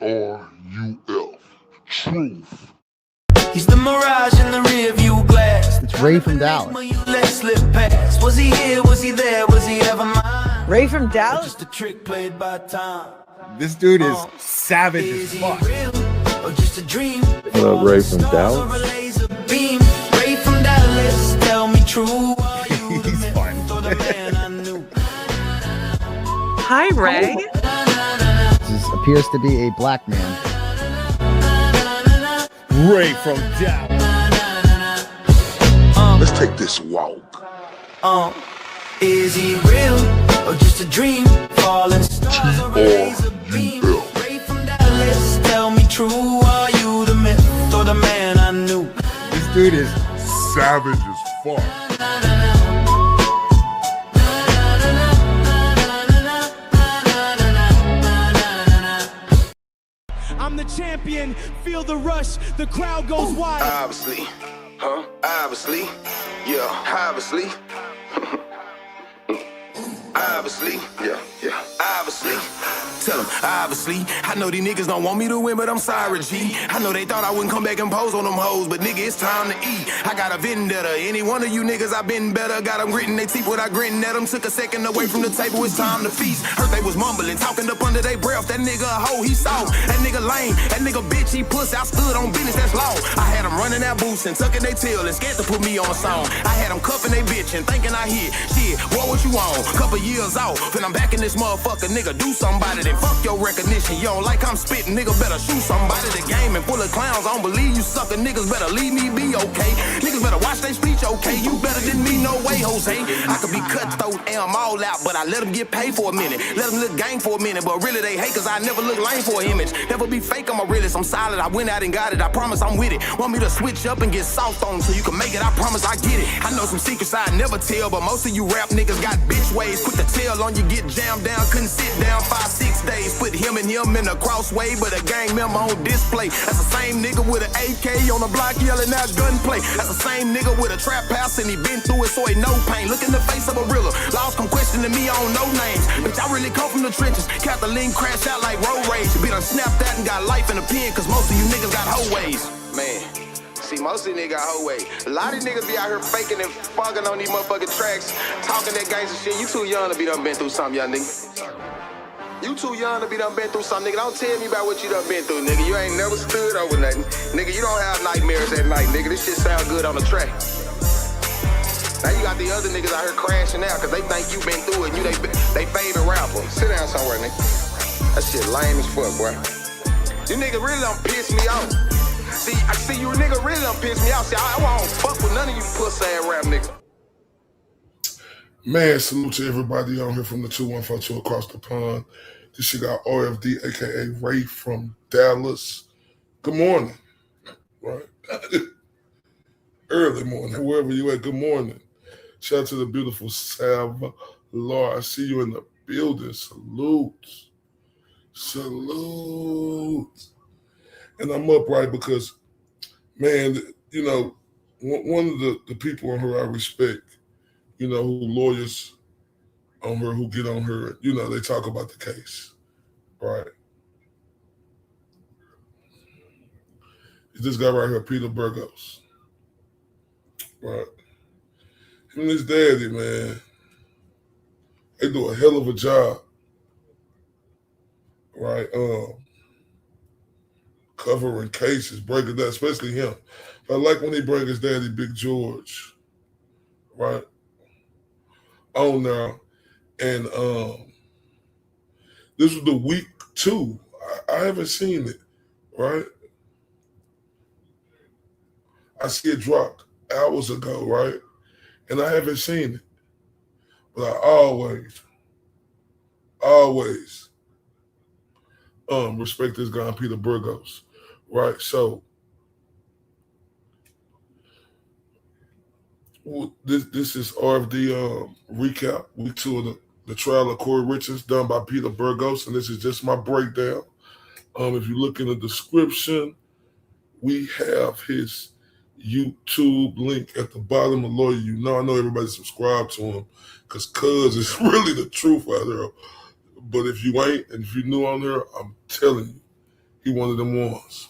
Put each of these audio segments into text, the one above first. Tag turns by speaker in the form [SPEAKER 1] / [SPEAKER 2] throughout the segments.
[SPEAKER 1] TRUF. Truth.
[SPEAKER 2] He's the mirage in the rearview glass.
[SPEAKER 3] It's Ray from Dallas.
[SPEAKER 2] Was he here? Was he there? Was he ever mine?
[SPEAKER 4] Ray from Dallas?
[SPEAKER 2] Just a trick played by time.
[SPEAKER 5] This dude is savage as fuck.
[SPEAKER 2] Or just a dream?
[SPEAKER 6] What up, Ray from Dallas?
[SPEAKER 2] Ray from Dallas, tell me true.
[SPEAKER 5] He's fun.
[SPEAKER 4] Hi, Ray.
[SPEAKER 3] This appears to be a black man.
[SPEAKER 5] Ray from Dallas.
[SPEAKER 1] Let's take this walk.
[SPEAKER 2] Is he real or just a dream? Falling stars or a laser beam? Ray from Dallas, tell me true. Are you the myth or the man I knew?
[SPEAKER 5] This dude is
[SPEAKER 1] Savage as fuck.
[SPEAKER 7] I'm the champion, feel the rush, the crowd goes wild.
[SPEAKER 8] Obviously, obviously, yeah, obviously. Obviously, yeah, obviously. Tell them, obviously, I know these niggas don't want me to win, but I'm sorry, G. I know they thought I wouldn't come back and pose on them hoes, but nigga, it's time to eat. I got a vendetta. Any one of you niggas, I been better. Got them gritting they teeth without gritting at them. Took a second away from the table, it's time to feast. Heard they was mumbling, talking up under their breath. That nigga a hoe, he soft. That nigga lame, that nigga bitch, he pussy. I stood on business, that's law. I had them running that boots and tucking they tail and scared to put me on a song. I had them cuffing they bitch and thinking I hit. Shit, what you on? Couple years off, and I'm back in this motherfucker, nigga. Do somebody, then fuck your recognition. You don't like I'm spitting, nigga, better shoot somebody. The game and full of clowns, I don't believe you sucker niggas. Better leave me be okay. Niggas better watch their speech, okay. You better than me, no way, Jose. I could be cutthroat and I'm all out, but I let them get paid for a minute. Let them look gang for a minute, but really they hate cause I never look lame for an image. Never be fake, I'm a realist, I'm solid. I went out and got it, I promise I'm with it. Want me to switch up and get soft on so you can make it, I promise I get it. I know some secrets I never tell, but most of you rap niggas got bitch ways. Quick to tell on you, get jammed down, couldn't sit down 5-6 days. Put him and him in a crossway, but a gang member on display. That's the same nigga with an AK on the block yelling out gunplay. That's the same nigga with a trap house and he been through it so he no pain. Look in the face of a realer. Laws come questioning me, I don't know names. Bitch, I really come from the trenches. Kathleen crashed out like road rage. Be done snapped that and got life in the pen cause most of you niggas got hoe ways. Man. See, most of these niggas got hoe way. A lot of these niggas be out here faking and fucking on these motherfucking tracks, talking that gangster shit. You too young to be done been through something, young nigga. You too young to be done been through something, nigga. Don't tell me about what you done been through, nigga. You ain't never stood over nothing. Nigga, you don't have nightmares at night, nigga. This shit sound good on the track. Now you got the other niggas out here crashing out cause they think you been through it and you they favorite rapper. Sit down somewhere, nigga. That shit lame as fuck, boy. You niggas really done piss me off. See, I see you nigga really done piss me off. See, I won't fuck with none of you pussy ass rap niggas.
[SPEAKER 1] Man, salute to everybody on here from the 2142 across the pond. This shit got RFD, aka Ray from Dallas. Good morning. Right? Early morning, wherever you at, good morning. Shout out to the beautiful Salva Laura. I see you in the building. Salute. Salute. And I'm upright because, man, you know, one of the people on her I respect, you know, who lawyers on her who get on her, you know, they talk about the case, right? This guy right here, Peter Tragos, right? Him and his daddy, man, they do a hell of a job, right? Covering cases, breaking that, especially him. I like when he bring his daddy, Big George, right, on now. And this was the week 2. I haven't seen it, right? I see it dropped hours ago, right? And I haven't seen it. But I always respect this guy, Peter Tragos, right? So this is RFD Recap, week 2 of the trial of Kouri Richins, done by Peter Tragos, and this is just my breakdown. If you look in the description, we have his YouTube link at the bottom of LawyerYouKnow. I know everybody subscribed to him because Cuz is really the truth out there. But if you ain't, and if you're new on there, I'm telling you, He one of them ones.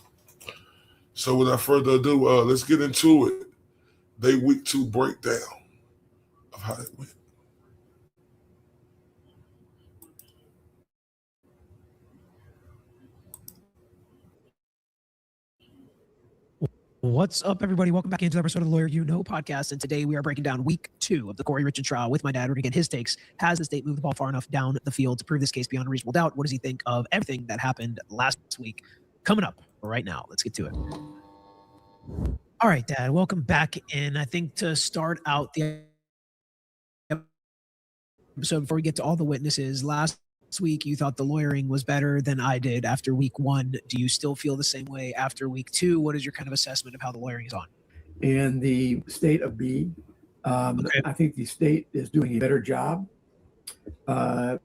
[SPEAKER 1] So without further ado, let's get into it. They week 2 breakdown of how it went.
[SPEAKER 9] What's up, everybody? Welcome back into the episode of the Lawyer You Know podcast. And today we are breaking down week 2 of the Kouri Richins trial with my dad. We're going to get his takes. Has the state moved the ball far enough down the field to prove this case beyond a reasonable doubt? What does he think of everything that happened last week? Coming up right now. Let's get to it. All right, Dad, welcome back in. I think to start out the episode, before we get to all the witnesses, last week you thought the lawyering was better than I did after week 1. Do you still feel the same way after week 2? What is your kind of assessment of how the lawyering is on?
[SPEAKER 10] In the state of B,
[SPEAKER 9] Okay.
[SPEAKER 10] I think the state is doing a better job, at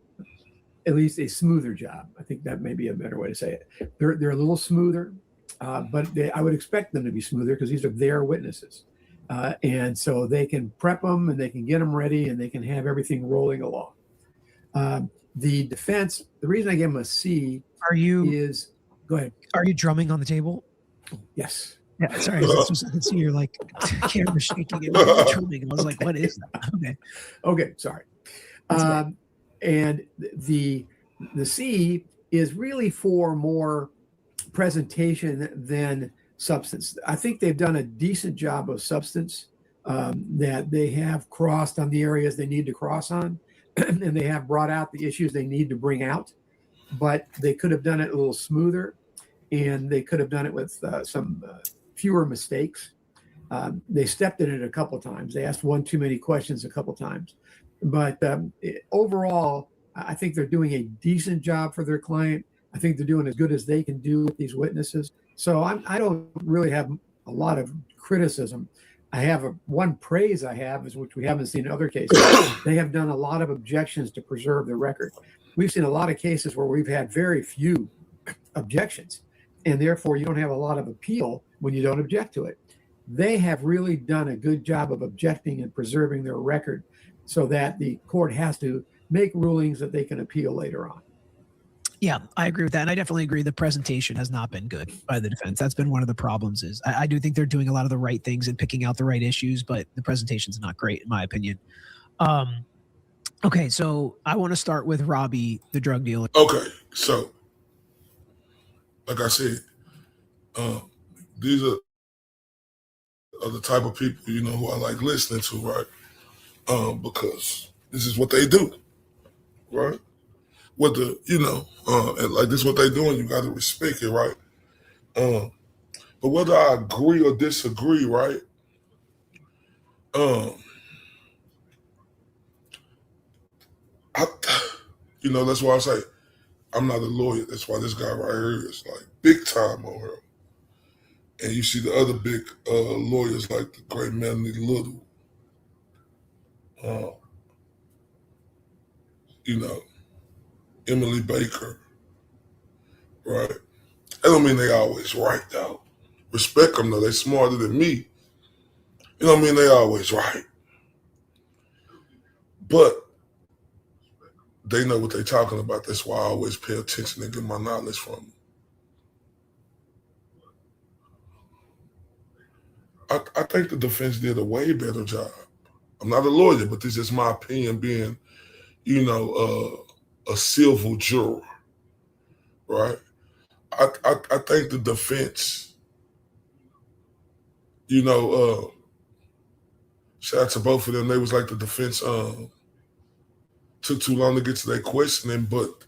[SPEAKER 10] least a smoother job. I think that may be a better way to say it. They're a little smoother, but I would expect them to be smoother because these are their witnesses. And so they can prep them and they can get them ready and they can have everything rolling along. The defense, the reason I gave them a C is, go ahead.
[SPEAKER 9] Are you drumming on the table?
[SPEAKER 10] Yes.
[SPEAKER 9] Yeah, sorry. I can see you're like camera shaking and drumming. I was like, what is that?
[SPEAKER 10] Okay, sorry. And the C is really for more presentation than substance. I think they've done a decent job of substance, that they have crossed on the areas they need to cross on, and they have brought out the issues they need to bring out, but they could have done it a little smoother, and they could have done it with some fewer mistakes. They stepped in it a couple of times. They asked one too many questions a couple of times, but overall, I think they're doing a decent job for their client. I think they're doing as good as they can do with these witnesses. So I don't really have a lot of criticism. I have one praise I have is, which we haven't seen in other cases. They have done a lot of objections to preserve the record. We've seen a lot of cases where we've had very few objections, and therefore you don't have a lot of appeal when you don't object to it. They have really done a good job of objecting and preserving their record so that the court has to make rulings that they can appeal later on.
[SPEAKER 9] Yeah, I agree with that. And I definitely agree the presentation has not been good by the defense. That's been one of the problems. Is I do think they're doing a lot of the right things and picking out the right issues, but the presentation's not great in my opinion. Okay, so I want to start with Robbie, the drug dealer.
[SPEAKER 1] Okay, so like I said, these are the type of people, who I like listening to, right? Because this is what they do, right? What and like this is what they doing, you got to respect it, right? But whether I agree or disagree, right? That's why I say I'm not a lawyer. That's why this guy right here is like big time on her. And you see the other big lawyers like the great Melanie Little, Emily Baker, right? That don't mean they always right, though. Respect them, though. They smarter than me. You know what I mean? They always right. But they know what they're talking about. That's why I always pay attention and get my knowledge from them. I think the defense did a way better job. I'm not a lawyer, but this is my opinion being, a civil juror, right? I think the defense, shout out to both of them. They was like the defense took too long to get to their questioning, but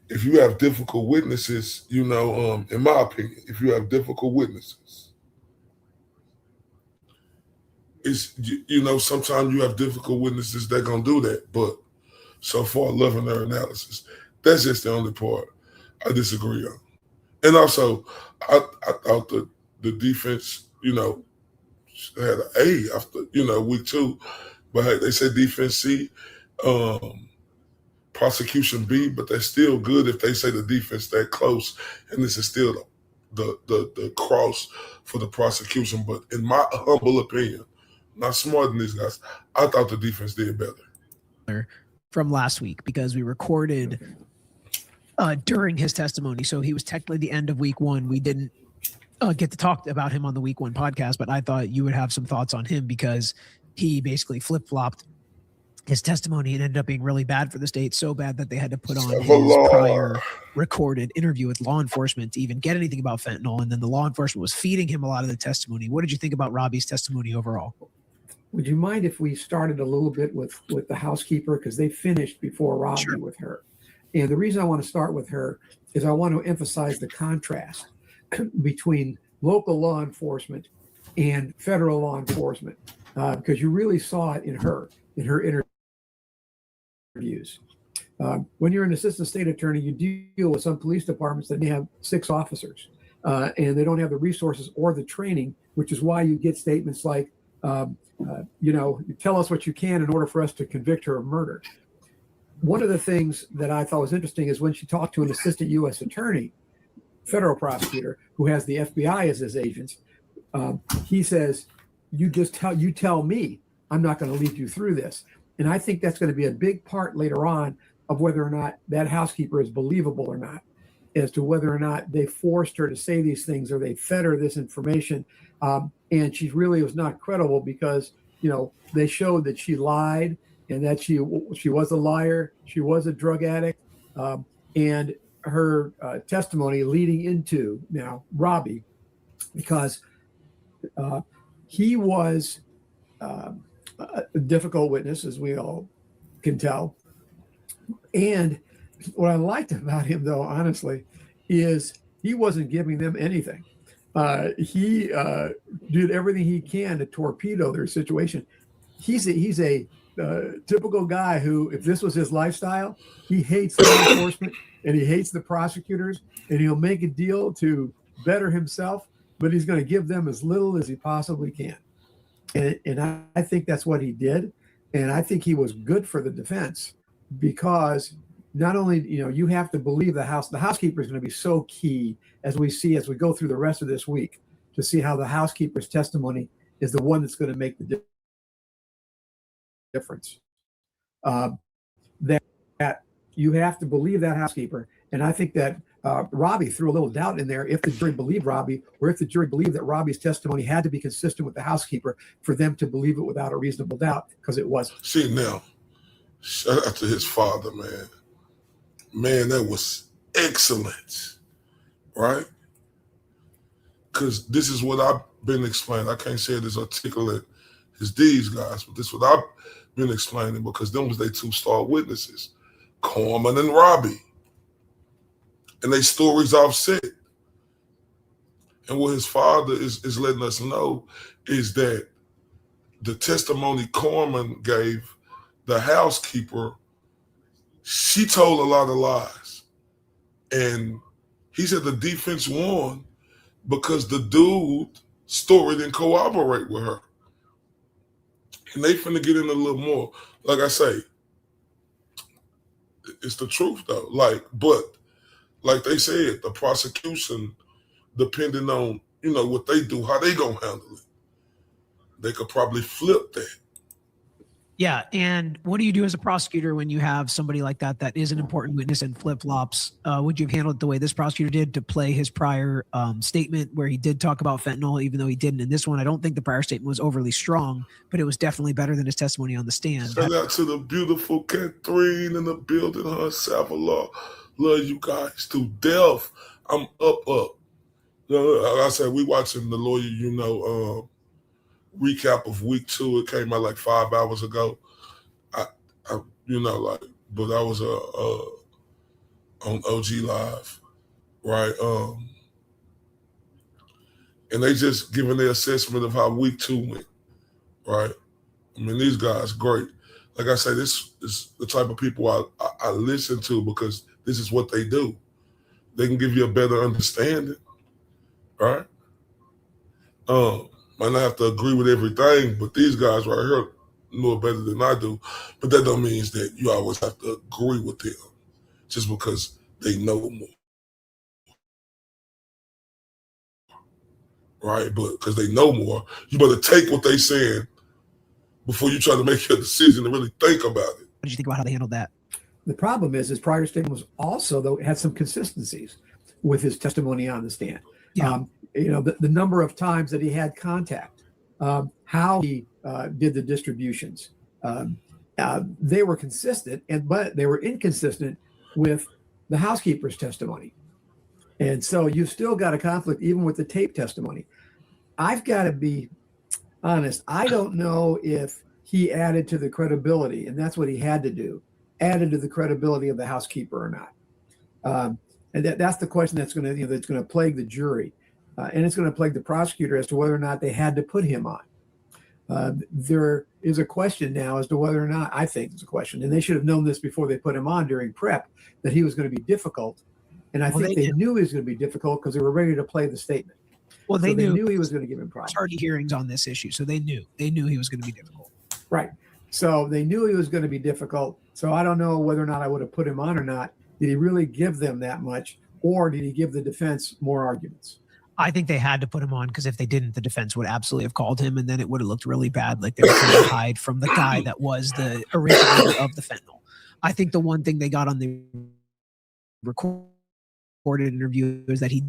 [SPEAKER 1] if you have difficult witnesses, in my opinion, if you have difficult witnesses, it's, sometimes you have difficult witnesses that gonna do that, but so far, loving their analysis. That's just the only part I disagree on. And also, I thought the defense, had an A after, week 2. But hey, they said defense C, prosecution B, but they're still good if they say the defense that close, and this is still the cross for the prosecution. But in my humble opinion, not smarter than these guys, I thought the defense did better.
[SPEAKER 9] From last week, because we recorded during his testimony. So he was technically the end of week one. We didn't get to talk about him on the week one podcast, but I thought you would have some thoughts on him because he basically flip-flopped his testimony and ended up being really bad for the state, so bad that they had to put on his prior recorded interview with law enforcement to even get anything about fentanyl. And then the law enforcement was feeding him a lot of the testimony. What did you think about Robbie's testimony overall?
[SPEAKER 10] Would you mind if we started a little bit with the housekeeper, because they finished before Robbie with her? And the reason I want to start with her is I want to emphasize the contrast between local law enforcement and federal law enforcement, because you really saw it in her interviews. When you're an assistant state attorney, you deal with some police departments that may have 6 officers, and they don't have the resources or the training, which is why you get statements like, you tell us what you can in order for us to convict her of murder. One of the things that I thought was interesting is when she talked to an assistant U.S. attorney, federal prosecutor, who has the FBI as his agents, he says, you tell me, I'm not going to lead you through this. And I think that's going to be a big part later on of whether or not that housekeeper is believable or not, as to whether or not they forced her to say these things or they fed her this information. And she really was not credible because, they showed that she lied and that she was a liar. She was a drug addict. And her testimony leading into now Robbie, because he was a difficult witness, as we all can tell. And what I liked about him, though, honestly, is he wasn't giving them anything. He did everything he can to torpedo their situation. He's a typical guy who, if this was his lifestyle, he hates law enforcement and he hates the prosecutors, and he'll make a deal to better himself, but he's going to give them as little as he possibly can. And I think that's what he did. And I think he was good for the defense, because not only, you have to believe the housekeeper is going to be so key as we go through the rest of this week, to see how the housekeeper's testimony is the one that's going to make the difference. That you have to believe that housekeeper. And I think that Robbie threw a little doubt in there if the jury believed Robbie, or if the jury believed that Robbie's testimony had to be consistent with the housekeeper for them to believe it without a reasonable doubt, because it wasn't.
[SPEAKER 1] See, now, shout out to his father, man. Man, that was excellent, right? Because this is what I've been explaining. I can't say it as articulate as these guys, but this is what I've been explaining, because them was their 2 star witnesses, Corman and Robbie. And their stories offset. And what his father is letting us know is that the testimony Corman gave the housekeeper, she told a lot of lies. And he said the defense won because the dude story didn't corroborate with her. And they finna get in a little more. Like I say, it's the truth though. But like they said, the prosecution, depending on, what they do, how they gonna handle it, they could probably flip that.
[SPEAKER 9] Yeah, and what do you do as a prosecutor when you have somebody like that is an important witness and flip-flops? Would you have handled it the way this prosecutor did, to play his prior statement where he did talk about fentanyl, even though he didn't in this one? I don't think the prior statement was overly strong, but it was definitely better than his testimony on the stand.
[SPEAKER 1] Shout out to the beautiful Catherine in the building, her Savalaw. Love you guys to death. I'm up. Like I said, we watching the LawyerYouKnow recap of week 2. It came out like 5 hours ago. But I was on OG Live, right? And they just giving their assessment of how week 2 went, right? I mean, these guys, great. Like I say, this is the type of people I listen to, because this is what they do. They can give you a better understanding, right? Might not have to agree with everything, but these guys right here know it better than I do. But that don't mean that you always have to agree with them just because they know more. Right? But because they know more, you better take what they saying before you try to make your decision and really think about it.
[SPEAKER 9] What did you think about how they handled that?
[SPEAKER 10] The problem is his prior statement was also, though, had some consistencies with his testimony on the stand.
[SPEAKER 9] Yeah.
[SPEAKER 10] The number of times that he had contact, how he did the distributions. They were consistent, but they were inconsistent with the housekeeper's testimony. And so you've still got a conflict even with the tape testimony. I've got to be honest. I don't know if he added to the credibility, and that's what he had to do, added to the credibility of the housekeeper or not. And that's the question that's going to plague the jury, and it's going to plague the prosecutor as to whether or not they had to put him on. There is a question now as to whether or not, I think it's a question, and they should have known this before they put him on during prep, that he was going to be difficult. And I think they knew he was going to be difficult because they were ready to play the statement.
[SPEAKER 9] Well, they
[SPEAKER 10] knew he was going to give him problems.
[SPEAKER 9] Party hearings on this issue, so they knew he was going to be difficult.
[SPEAKER 10] Right. So they knew he was going to be difficult. So I don't know whether or not I would have put him on or not. Did he really give them that much, or did he give the defense more arguments?
[SPEAKER 9] I think they had to put him on because if they didn't, the defense would absolutely have called him, and then it would have looked really bad, like they were trying to hide from the guy that was the originator of the fentanyl. I think the one thing they got on the recorded interview is that he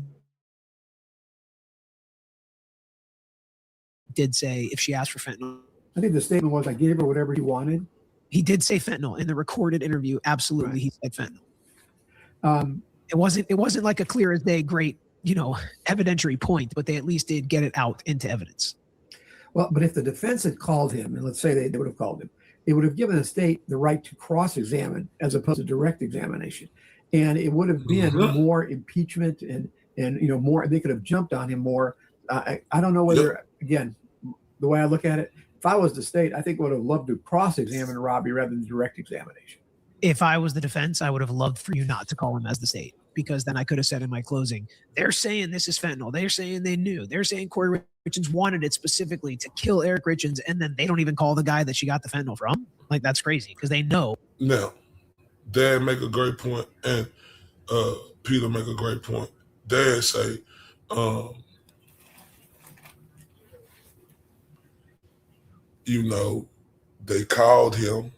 [SPEAKER 9] did say if she asked for fentanyl.
[SPEAKER 10] I think the statement was, I gave her whatever he wanted.
[SPEAKER 9] He did say fentanyl in the recorded interview. Absolutely, right. He said fentanyl. It wasn't like a clear as day, great, evidentiary point, but they at least did get it out into evidence.
[SPEAKER 10] Well, but if the defense had called him, and let's say they would have called him, it would have given the state the right to cross-examine as opposed to direct examination. And it would have been more impeachment and more, they could have jumped on him more. I don't know whether, again, the way I look at it, if I was the state, I think I would have loved to cross-examine Robbie rather than direct examination.
[SPEAKER 9] If I was the defense, I would have loved for you not to call him as the state, because then I could have said in my closing, they're saying this is fentanyl. They're saying they knew. They're saying Kouri Richins wanted it specifically to kill Eric Richins, and then they don't even call the guy that she got the fentanyl from. Like, that's crazy because they know.
[SPEAKER 1] Now, Dad make a great point, and Peter make a great point. Dad say, they called him,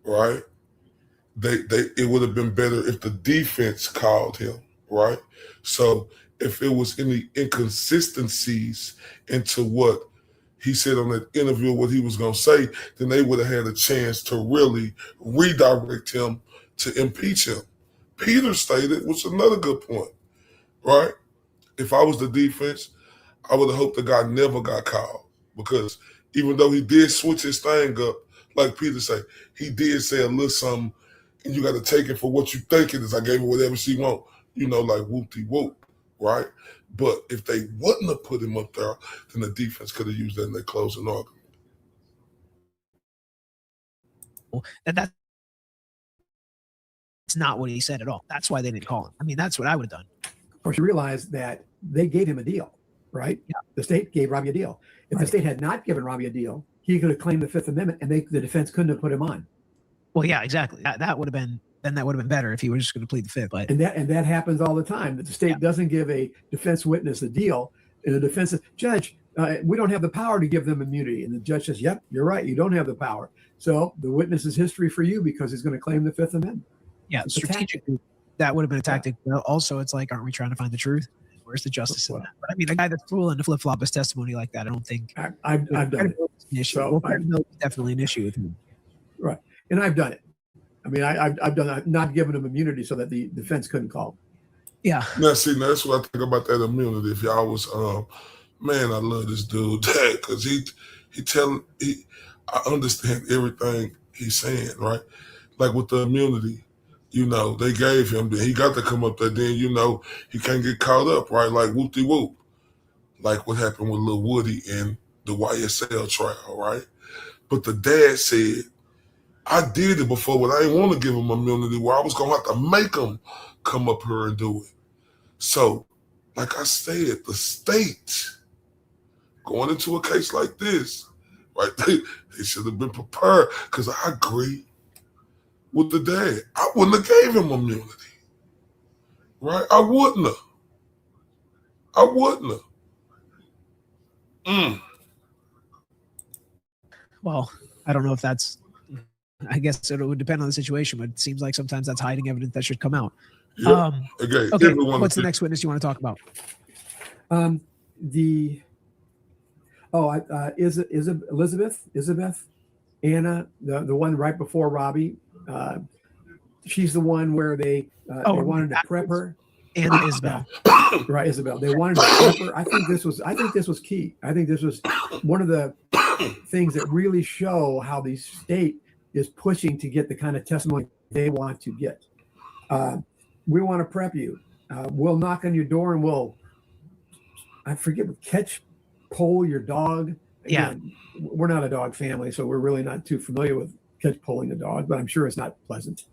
[SPEAKER 1] right? It would have been better if the defense called him, right? So if it was any inconsistencies into what he said on that interview, what he was going to say, then they would have had a chance to really redirect him to impeach him. Peter stated, which is another good point, right? If I was the defense, I would have hoped the guy never got called, because even though he did switch his thing up, like Peter said, he did say a little something, and you got to take it for what you think it is. I gave her whatever she want, like whoop-de-whoop, right? But if they wouldn't have put him up there, then the defense could have used that in their closing argument.
[SPEAKER 9] And that's not what he said at all. That's why they didn't call him. I mean, that's what I would have done.
[SPEAKER 10] Of course, you realize that they gave him a deal, right? Yeah. The state gave Robbie a deal. If the state had not given Robbie a deal, he could have claimed the Fifth Amendment, and the defense couldn't have put him on.
[SPEAKER 9] Well, yeah, exactly. That would have been better if he was just going to plead the Fifth. But
[SPEAKER 10] and that happens all the time. That the state doesn't give a defense witness a deal, and the defense says, "Judge, we don't have the power to give them immunity." And the judge says, "Yep, you're right. You don't have the power. So the witness is history for you because he's going to claim the Fifth Amendment."
[SPEAKER 9] Yeah, strategically, that would have been a tactic. Yeah. But also, it's like, aren't we trying to find the truth? Where's the justice in that? But I mean, a guy that's willing to flip flop his testimony like that, I don't think
[SPEAKER 10] I've done it.
[SPEAKER 9] So definitely an issue with him.
[SPEAKER 10] Right, and I've done it. I mean, I've done that, not giving him immunity so that the defense couldn't call him.
[SPEAKER 9] Yeah.
[SPEAKER 1] Now, see, that's what I think about that immunity. If y'all was, man, I love this dude, Dad, because I understand everything he's saying, right? Like with the immunity, they gave him, he got to come up there, then, he can't get caught up, right? Like whoop-de-whoop. Like what happened with Lil Woody in the YSL trial, right? But the dad said, I did it before, but I didn't want to give him immunity where I was going to have to make him come up here and do it. So, like I said, the state going into a case like this, right, they should have been prepared, because I agree with the dad. I wouldn't have gave him immunity, right? I wouldn't have.
[SPEAKER 9] Well, I don't know if that's I guess it would depend on the situation, but it seems like sometimes that's hiding evidence that should come out.
[SPEAKER 1] Yeah.
[SPEAKER 9] Okay, what's the next witness you want to talk about?
[SPEAKER 10] Elizabeth, Anna, the one right before Robbie. She's the one where they wanted to prep her.
[SPEAKER 9] Anna Isabel.
[SPEAKER 10] Right, Isabel. They wanted to prep her. I think this was key. I think this was one of the things that really show how the state is pushing to get the kind of testimony they want to get. We want to prep you. We'll knock on your door and I forget, pull your dog. Again, we're not a dog family, so we're really not too familiar with catch pulling a dog, but I'm sure it's not pleasant.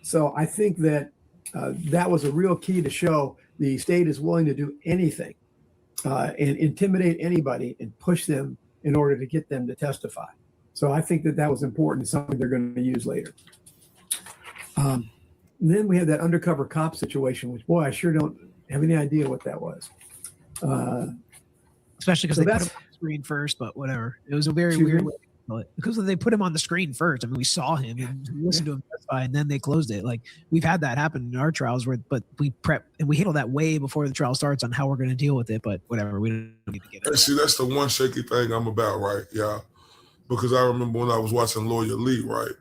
[SPEAKER 10] So I think that that was a real key to show the state is willing to do anything and intimidate anybody and push them in order to get them to testify. So I think that was important, something they're going to use later. Then we had that undercover cop situation, which, boy, I sure don't have any idea what that was.
[SPEAKER 9] Especially because they put him on the screen first, but whatever. It was a very weird way to handle it. Because they put him on the screen first. I mean, we saw him and we listened to him testify, and then they closed it. Like, we've had that happen in our trials, but we prep and we handle that way before the trial starts on how we're going to deal with it. But whatever, we don't need to get into
[SPEAKER 1] See, that's the one shaky thing I'm about, right? Yeah. Because I remember when I was watching Lawyer Lee, right?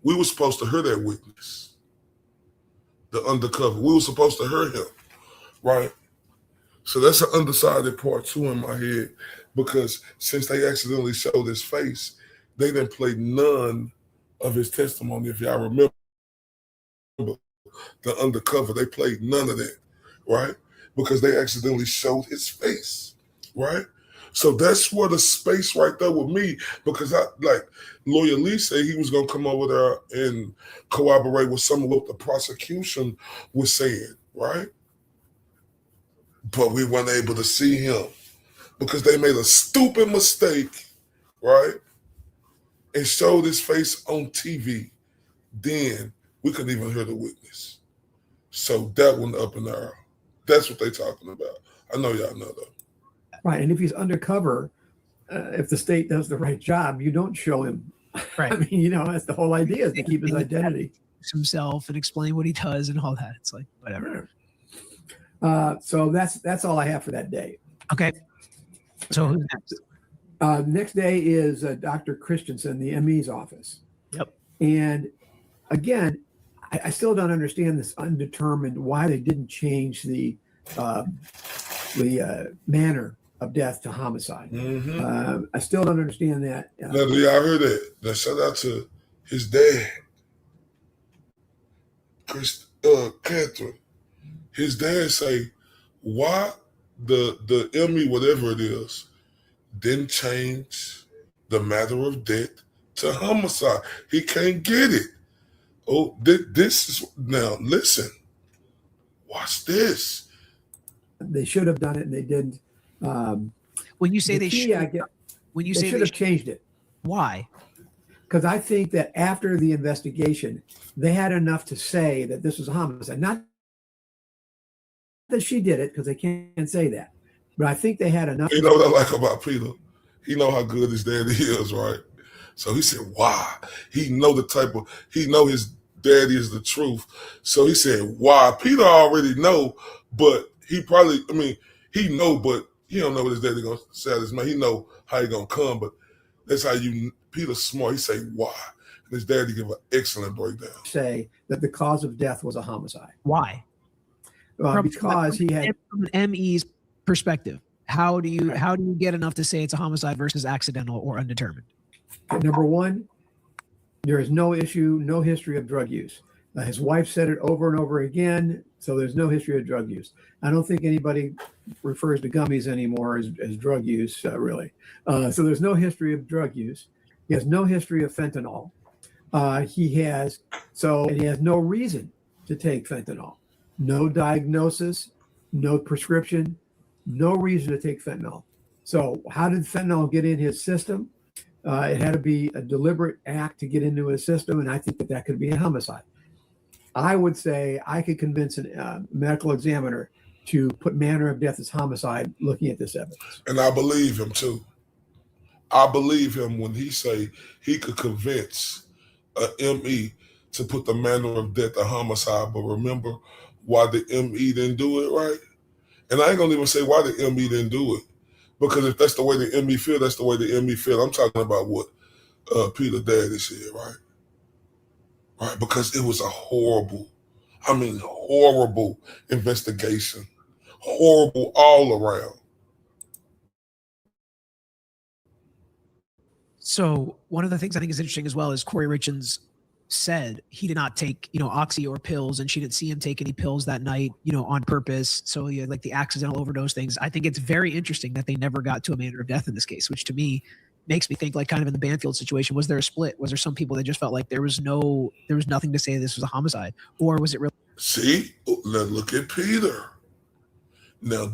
[SPEAKER 1] We were supposed to hear that witness, the undercover. We were supposed to hear him, right? So that's an undecided part too in my head, because since they accidentally showed his face, they didn't play none of his testimony. If y'all remember the undercover, they played none of that, right? Because they accidentally showed his face, right? So that's where the space right there with me, because Lawyer Lee said he was going to come over there and corroborate with some of what the prosecution was saying, right? But we weren't able to see him because they made a stupid mistake, right? And showed his face on TV. Then we couldn't even hear the witness. So that went up in the air. That's what they're talking about. I know y'all know that.
[SPEAKER 10] Right, and if he's undercover, if the state does the right job, you don't show him.
[SPEAKER 9] Right.
[SPEAKER 10] I mean, that's the whole idea, is to keep his identity.
[SPEAKER 9] Himself and explain what he does and all that. It's like, whatever.
[SPEAKER 10] So that's all I have for that day.
[SPEAKER 9] Okay. So who's next?
[SPEAKER 10] Next day is Dr. Christensen, the ME's office.
[SPEAKER 9] Yep.
[SPEAKER 10] And again, I still don't understand this undetermined, why they didn't change the manner of death to homicide.
[SPEAKER 1] Mm-hmm.
[SPEAKER 10] I still don't understand that.
[SPEAKER 1] Now, do y'all heard that? Now, shout out to his dad, Catherine. His dad say, why the ME, whatever it is, didn't change the matter of death to homicide. He can't get it. Oh, this is, now listen, watch this.
[SPEAKER 10] They should have done it and they didn't.
[SPEAKER 9] When you say they should have
[SPEAKER 10] changed it.
[SPEAKER 9] Why?
[SPEAKER 10] Because I think that after the investigation, they had enough to say that this was a homicide. Not that she did it, because they can't say that. But I think they had enough.
[SPEAKER 1] You know what I like about Peter? He know how good his daddy is, right? So he said, why? He know his daddy is the truth. So he said, why? Peter already know, but he probably, he know, but he don't know what his daddy gonna say out his mouth. He know how he gonna come, but that's how Peter's smart. He say, why? And his daddy give an excellent breakdown.
[SPEAKER 10] Say that the cause of death was a homicide.
[SPEAKER 9] Why?
[SPEAKER 10] Because he had,
[SPEAKER 9] from an ME's perspective, how do you get enough to say it's a homicide versus accidental or undetermined?
[SPEAKER 10] Number one, there is no history of drug use. His wife said it over and over again, so there's no history of drug use. I don't think anybody refers to gummies anymore as drug use, really. So there's no history of drug use. He has no history of fentanyl. He has no reason to take fentanyl. No diagnosis, no prescription, no reason to take fentanyl. So how did fentanyl get in his system? It had to be a deliberate act to get into his system, and I think that could be a homicide. I would say I could convince a medical examiner to put manner of death as homicide looking at this evidence.
[SPEAKER 1] And I believe him too. I believe him when he say he could convince a ME to put the manner of death a homicide. But remember why the ME didn't do it, right? And I ain't gonna even say why the ME didn't do it. Because if that's the way the ME feel, that's the way the ME feel. I'm talking about what Peter Daddy said, right? Right, because it was a horrible investigation. Horrible all around.
[SPEAKER 9] So one of the things I think is interesting as well is Kouri Richins said he did not take, oxy or pills, and she didn't see him take any pills that night, on purpose. So yeah, like the accidental overdose things. I think it's very interesting that they never got to a manner of death in this case, which to me makes me think, like, kind of in the Banfield situation, was there a split? Was there some people that just felt like there was nothing to say this was a homicide, or was it really?
[SPEAKER 1] See, let's look at Peter. Now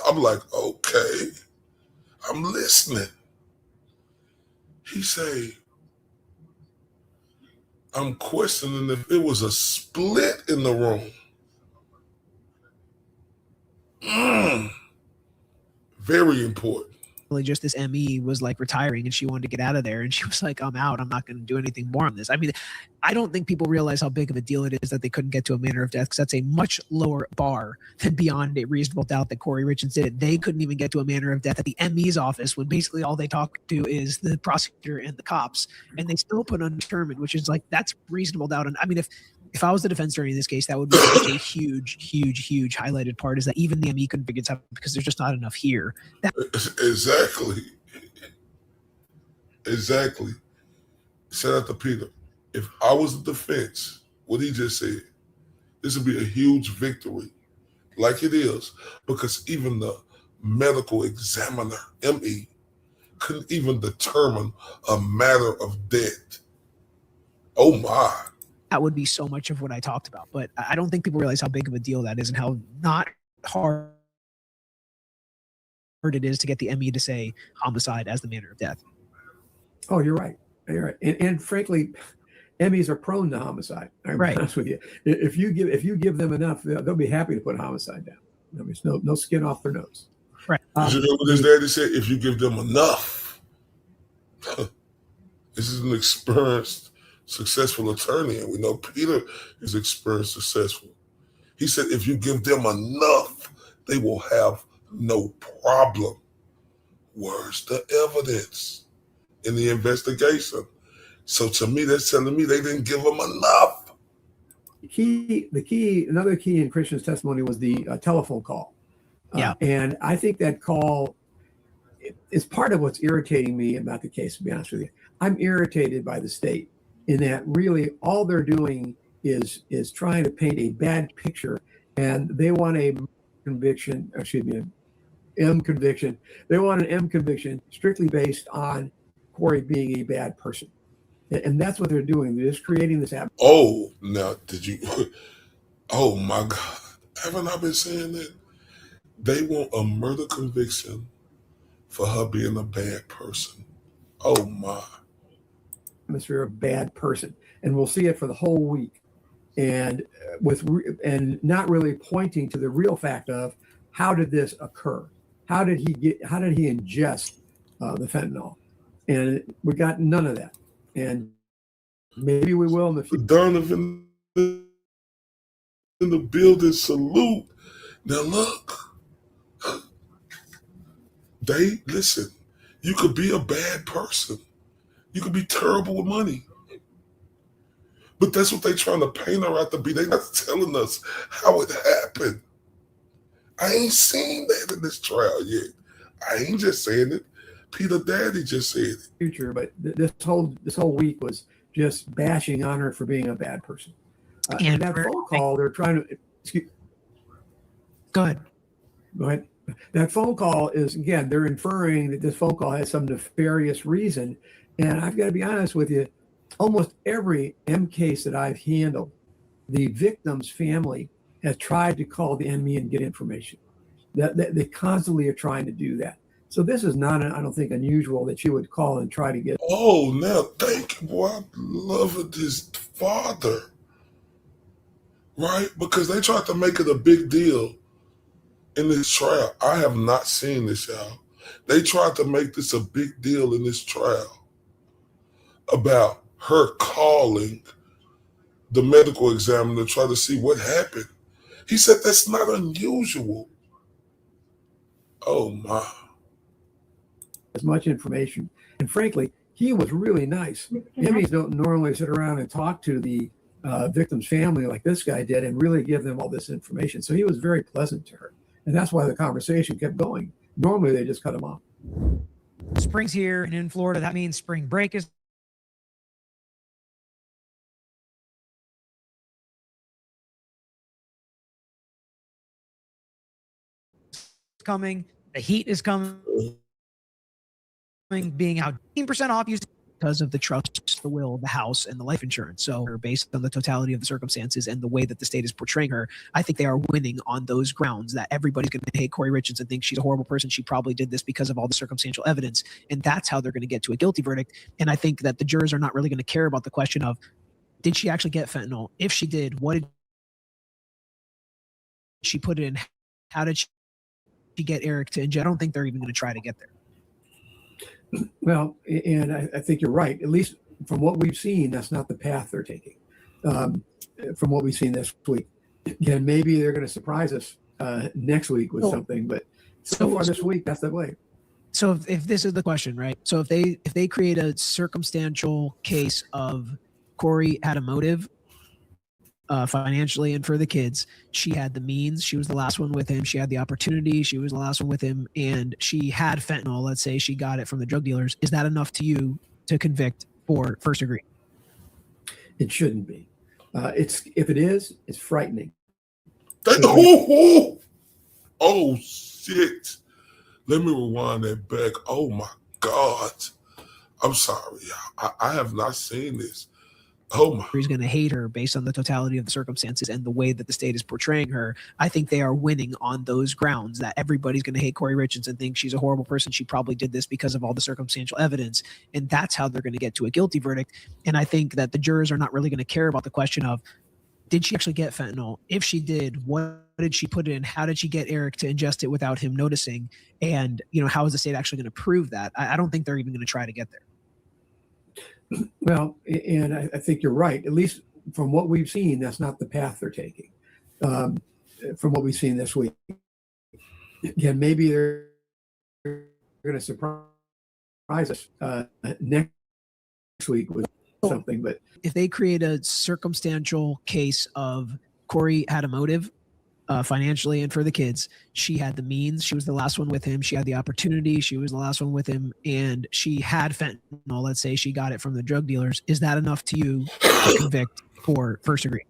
[SPEAKER 1] I'm like, okay, I'm listening. He say, I'm questioning if it was a split in the room. Very important.
[SPEAKER 9] Just this ME was like retiring and she wanted to get out of there, and she was like, I'm out. I'm not going to do anything more on this. I mean, I don't think people realize how big of a deal it is that they couldn't get to a manner of death, because that's a much lower bar than beyond a reasonable doubt that Kouri Richins did it. They couldn't even get to a manner of death at the ME's office, when basically all they talk to is the prosecutor and the cops, and they still put undetermined, which is like, that's reasonable doubt. And I mean, if I was the defense attorney in this case, that would be such a huge highlighted part, is that even the ME couldn't figure it out because there's just not enough here.
[SPEAKER 1] Exactly. Shout out to Peter. If I was the defense, what he just said, this would be a huge victory, like it is, because even the medical examiner, ME, couldn't even determine a matter of death. Oh my.
[SPEAKER 9] That would be so much of what I talked about. But I don't think people realize how big of a deal that is, and how not hard it is to get the ME to say homicide as the manner of death.
[SPEAKER 10] Oh, you're right. You're right. And frankly, MEs are prone to homicide. I'm
[SPEAKER 9] right.
[SPEAKER 10] honest with you. If you give them enough, they'll be happy to put homicide down. I mean, it's no skin off their nose.
[SPEAKER 9] Right.
[SPEAKER 1] You know what his daddy said? If you give them enough. This is an experienced, successful attorney, and we know Peter is experienced, successful. He said, if you give them enough, they will have no problem. Where's the evidence in the investigation? So to me, that's telling me they didn't give them enough.
[SPEAKER 10] Another key in Christian's testimony was the telephone call.
[SPEAKER 9] Yeah.
[SPEAKER 10] And I think that call is part of what's irritating me about the case, to be honest with you. I'm irritated by the state in that really all they're doing is trying to paint a bad picture, and they want a conviction, M conviction. They want an M conviction strictly based on Kouri being a bad person. And that's what they're doing. They're just creating this atmosphere.
[SPEAKER 1] Oh, now did you? Oh my God. Haven't I been saying that? They want a murder conviction for her being a bad person. Oh my.
[SPEAKER 10] Atmosphere of bad person. And we'll see it for the whole week. And not really pointing to the real fact of how did this occur? How did he ingest the fentanyl? And we got none of that. And maybe we will in the future.
[SPEAKER 1] Donovan in the building, salute. Now look, listen, you could be a bad person. You could be terrible with money. But that's what they're trying to paint her out to be. They're not telling us how it happened. I ain't seen that in this trial yet. I ain't just saying it. Peter Daddy just said it.
[SPEAKER 10] Future, but this whole week was just bashing on her for being a bad person. And that phone call, they're trying to.
[SPEAKER 9] Go ahead.
[SPEAKER 10] That phone call is, again, they're inferring that this phone call has some nefarious reason. And I've got to be honest with you, almost every M case that I've handled, the victim's family has tried to call the enemy and get information. That they constantly are trying to do that. So this is not, I don't think, unusual that you would call and try to get.
[SPEAKER 1] Oh, now thank you, boy. I love his father, right? Because they tried to make it a big deal in this trial. I have not seen this, y'all. They tried to make this a big deal in this trial about her calling the medical examiner to try to see what happened. He said that's not unusual. Oh my.
[SPEAKER 10] As much information. And frankly, he was really nice. Emmys don't normally sit around and talk to the victim's family like this guy did and really give them all this information. So he was very pleasant to her. And that's why the conversation kept going. Normally, they just cut him off.
[SPEAKER 9] Spring's here, and in Florida, that means spring break is coming. The heat is coming. Being out 15% off because of the trust, the will, the house, and the life insurance. So based on the totality of the circumstances and the way that the state is portraying her, I think they are winning on those grounds that everybody's going to hate Kouri Richins and think she's a horrible person. She probably did this because of all the circumstantial evidence. And that's how they're going to get to a guilty verdict. And I think that the jurors are not really going to care about the question of, did she actually get fentanyl? If she did, what did she put it in? How did she get Eric to inject? I don't think they're even going to try to get there.
[SPEAKER 10] Well, and I think you're right. At least from what we've seen, that's not the path they're taking. From what we've seen this week, again, maybe they're going to surprise us next week with something. But so far this week, that's the way.
[SPEAKER 9] So if this is the question, right? So if they create a circumstantial case of Kouri had a motive, financially and for the kids, she had the means, she was the last one with him, she had the opportunity, she was the last one with him, and she had fentanyl, let's say she got it from the drug dealers, is that enough to you to convict for first degree?
[SPEAKER 10] It shouldn't be. If it is, it's frightening.
[SPEAKER 1] Oh shit. Let me rewind that back. Oh my God. I'm sorry, y'all. I have not seen this. Oh my.
[SPEAKER 9] He's going to hate her based on the totality of the circumstances and the way that the state is portraying her. I think they are winning on those grounds that everybody's going to hate Kouri Richins and think she's a horrible person. She probably did this because of all the circumstantial evidence. And that's how they're going to get to a guilty verdict. And I think that the jurors are not really going to care about the question of, did she actually get fentanyl? If she did, what did she put it in? How did she get Eric to ingest it without him noticing? And, how is the state actually going to prove that? I don't think they're even going to try to get there.
[SPEAKER 10] Well, and I think you're right. At least from what we've seen, that's not the path they're taking. From what we've seen this week, again, maybe they're going to surprise us next week with something. But
[SPEAKER 9] if they create a circumstantial case of Kouri had a motive, financially and for the kids, she had the means, she was the last one with him, she had the opportunity, she was the last one with him, and she had fentanyl, let's say she got it from the drug dealers, is that enough to you to convict for first degree?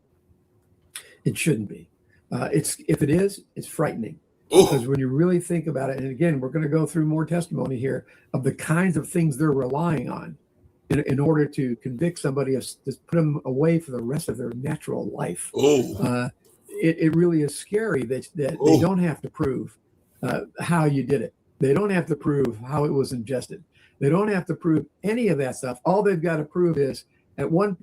[SPEAKER 10] It shouldn't be. If it is, it's frightening. Because when you really think about it, and again, we're going to go through more testimony here of the kinds of things they're relying on in order to convict somebody, to put them away for the rest of their natural life. It really is scary that they don't have to prove how you did it. They don't have to prove how it was ingested. They don't have to prove any of that stuff. All they've got to prove is at one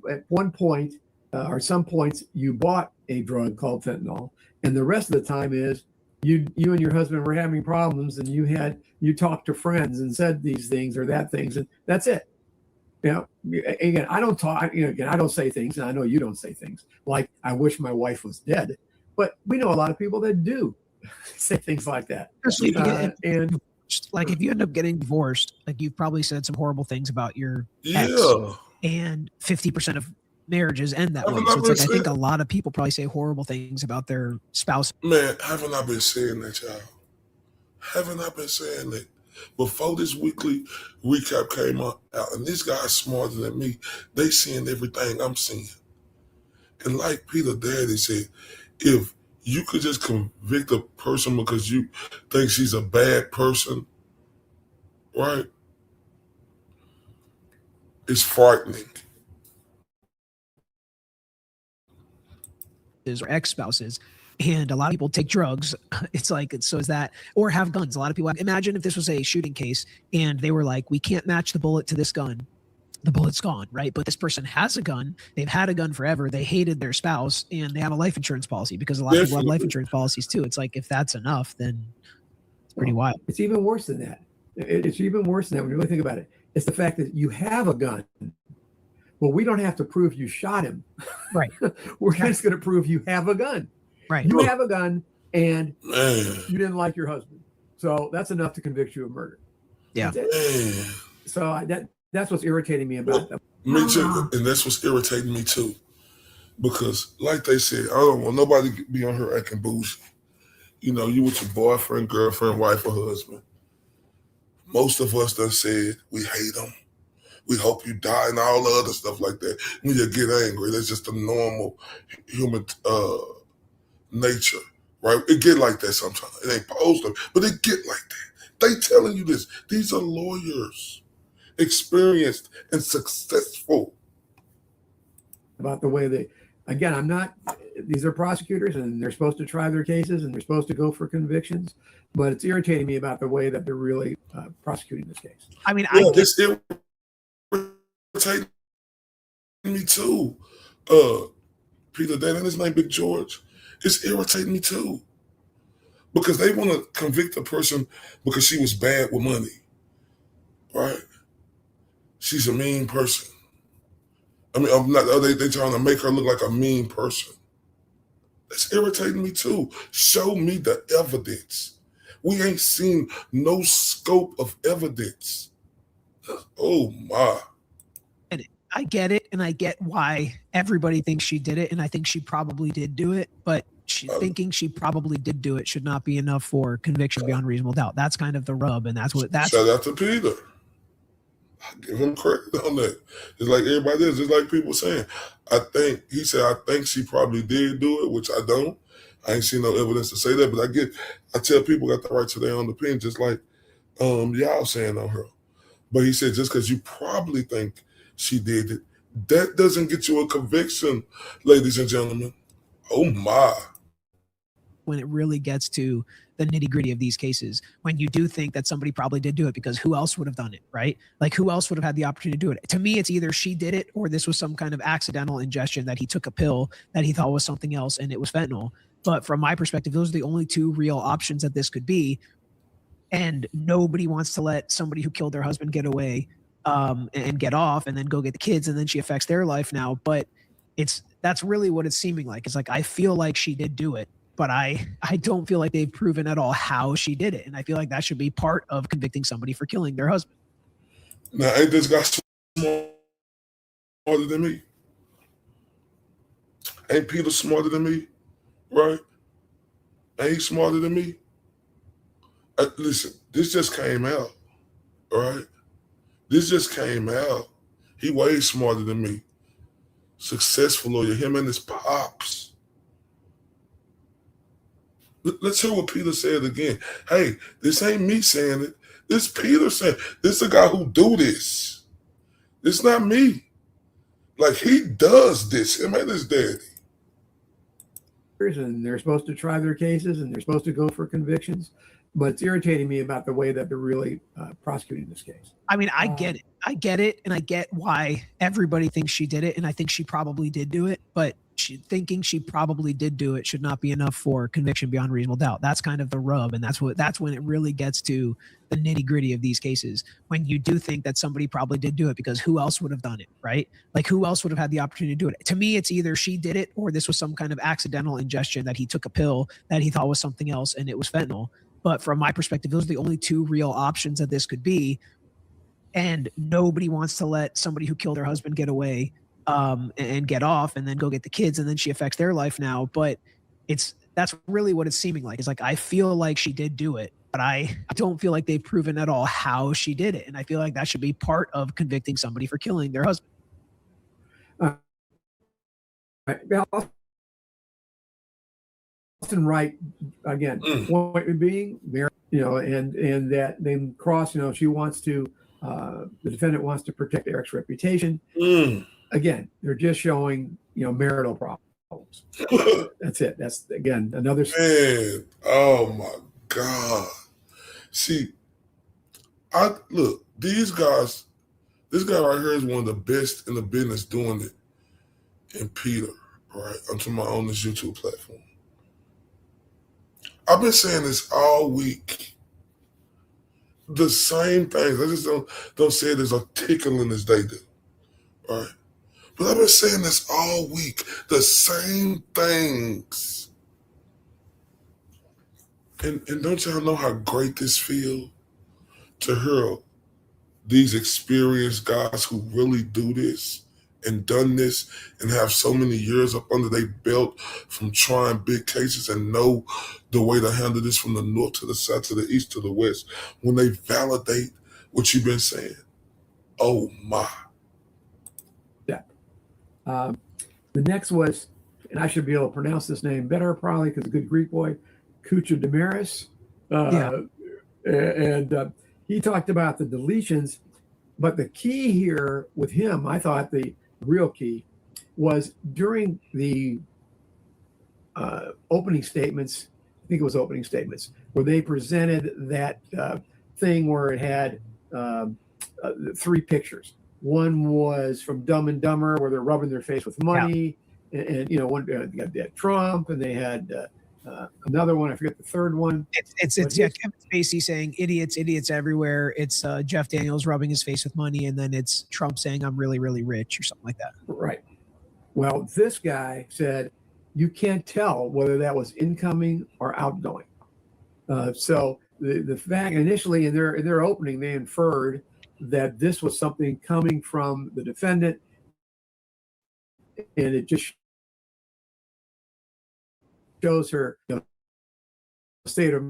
[SPEAKER 10] point or some points you bought a drug called fentanyl, and the rest of the time is you and your husband were having problems, and you talked to friends and said these things or that things, and that's it. Again, I don't talk. I don't say things, and I know you don't say things like "I wish my wife was dead," but we know a lot of people that do say things like that.
[SPEAKER 9] And like, if you end up getting divorced, like you've probably said some horrible things about your ex, and 50% of marriages end that way. So it's like I think a lot of people probably say horrible things about their spouse.
[SPEAKER 1] Man, haven't I been saying that, y'all? Haven't I been saying that? Before this weekly recap came out, and these guys smarter than me, they seeing everything I'm seeing. And like Peter Daddy said, if you could just convict a person because you think she's a bad person, right? It's frightening.
[SPEAKER 9] Or ex-spouses, and a lot of people take drugs. It's like, so is that, or have guns. A lot of people, imagine if this was a shooting case and they were like, we can't match the bullet to this gun. The bullet's gone, right? But this person has a gun. They've had a gun forever. They hated their spouse, and they have a life insurance policy, because a lot of people have life insurance policies too. It's like, if that's enough, then it's pretty wild.
[SPEAKER 10] It's even worse than that. It's even worse than that when you really think about it. It's the fact that you have a gun. Well, we don't have to prove you shot him.
[SPEAKER 9] Right.
[SPEAKER 10] We're just going to prove you have a gun.
[SPEAKER 9] Right.
[SPEAKER 10] You have a gun and
[SPEAKER 1] Man.
[SPEAKER 10] you didn't like your husband. So that's enough to convict you of murder.
[SPEAKER 9] Yeah.
[SPEAKER 1] Man.
[SPEAKER 10] So that's what's irritating me about them.
[SPEAKER 1] Me too. And that's what's irritating me too. Because like they said, I don't want nobody to be on her acting bougie. You know, you with your boyfriend, girlfriend, wife, or husband. Most of us done said we hate them. We hope you die and all the other stuff like that. When you get angry, that's just a normal human nature, right? It get like that sometimes. It ain't supposed to, but it get like that. They telling you this. These are lawyers, experienced and successful.
[SPEAKER 10] About the way they, again, these are prosecutors and they're supposed to try their cases and they're supposed to go for convictions, but it's irritating me about the way that they're really prosecuting this case.
[SPEAKER 9] I mean,
[SPEAKER 1] it's irritating me too. Peter, that and his name Big George. It's irritating me too. Because they want to convict a person because she was bad with money. Right? She's a mean person. I mean, I'm not. They trying to make her look like a mean person. That's irritating me too. Show me the evidence. We ain't seen no scope of evidence. Oh my.
[SPEAKER 9] I get it, and I get why everybody thinks she did it, and I think she probably did do it, but thinking she probably did do it should not be enough for conviction beyond reasonable doubt. That's kind of the rub, and that's
[SPEAKER 1] shout out to Peter. I give him credit on that. It's like everybody else. It's like people saying, I think she probably did do it, which I don't. I ain't seen no evidence to say that, but I tell people got the right to their own opinion, just like y'all saying on her. But he said, just because you probably think she did it, that doesn't get you a conviction, ladies and gentlemen. Oh my.
[SPEAKER 9] When it really gets to the nitty gritty of these cases, when you do think that somebody probably did do it, because who else would have done it, right? Like who else would have had the opportunity to do it? To me, it's either she did it or this was some kind of accidental ingestion that he took a pill that he thought was something else and it was fentanyl. But from my perspective, those are the only two real options that this could be. And nobody wants to let somebody who killed their husband get away and get off and then go get the kids, and then she affects their life now. But that's really what it's seeming like. It's like, I feel like she did do it, but I don't feel like they've proven at all how she did it. And I feel like that should be part of convicting somebody for killing their husband.
[SPEAKER 1] Now, ain't this guy smarter than me? Ain't Peter smarter than me? Right? Ain't he smarter than me? Listen, this just came out, all right? This just came out. He way smarter than me. Successful lawyer, him and his pops. Let's hear what Peter said again. Hey, this ain't me saying it. This Peter saying, this is a guy who do this. It's not me. Like, he does this, him and his daddy.
[SPEAKER 10] And they're supposed to try their cases and they're supposed to go for convictions. But it's irritating me about the way that they're really prosecuting this case.
[SPEAKER 9] I mean, I get it, and I get why everybody thinks she did it, and I think she probably did do it, but thinking she probably did do it should not be enough for conviction beyond reasonable doubt. That's kind of the rub, and that's when it really gets to the nitty gritty of these cases. When you do think that somebody probably did do it, because who else would have done it, right? Like who else would have had the opportunity to do it? To me, it's either she did it or this was some kind of accidental ingestion that he took a pill that he thought was something else and it was fentanyl. But from my perspective, those are the only two real options that this could be. And nobody wants to let somebody who killed her husband get away and get off and then go get the kids, and then she affects their life now. But that's really what it's seeming like. It's like, I feel like she did do it, but I don't feel like they've proven at all how she did it. And I feel like that should be part of convicting somebody for killing their husband.
[SPEAKER 10] Right, again, point being, and that they cross, she wants to, the defendant wants to protect Eric's reputation. Again, they're just showing, marital problems. That's it. That's, again, another.
[SPEAKER 1] Man, oh my God. See, look, these guys, this guy right here is one of the best in the business doing it. And Peter, right? I'm talking about on this YouTube platform. I've been saying this all week. the same things. I just don't say it as articulate as they do. All right. But I've been saying this all week. The same things. And don't y'all know how great this feels to hear these experienced guys who really do this and done this and have so many years up under their belt from trying big cases and know the way to handle this from the north to the south to the east to the west. When they validate what you've been saying, oh my.
[SPEAKER 10] Yeah. The next was, and I should be able to pronounce this name better probably because a good Greek boy, Kucha Damaris. And he talked about the deletions, but the key here with him, I thought the real key was during the opening statements, I think it was opening statements, where they presented that thing where it had 3 pictures. One was from Dumb and Dumber, where they're rubbing their face with money, and you know, one they had Trump, and they had another one. I forget the third one.
[SPEAKER 9] It's Kevin Spacey saying idiots everywhere. It's Jeff Daniels rubbing his face with money, and then it's Trump saying I'm really, really rich or something like that.
[SPEAKER 10] Right. Well, this guy said you can't tell whether that was incoming or outgoing. So the fact initially in their opening, they inferred that this was something coming from the defendant, and it just shows her state of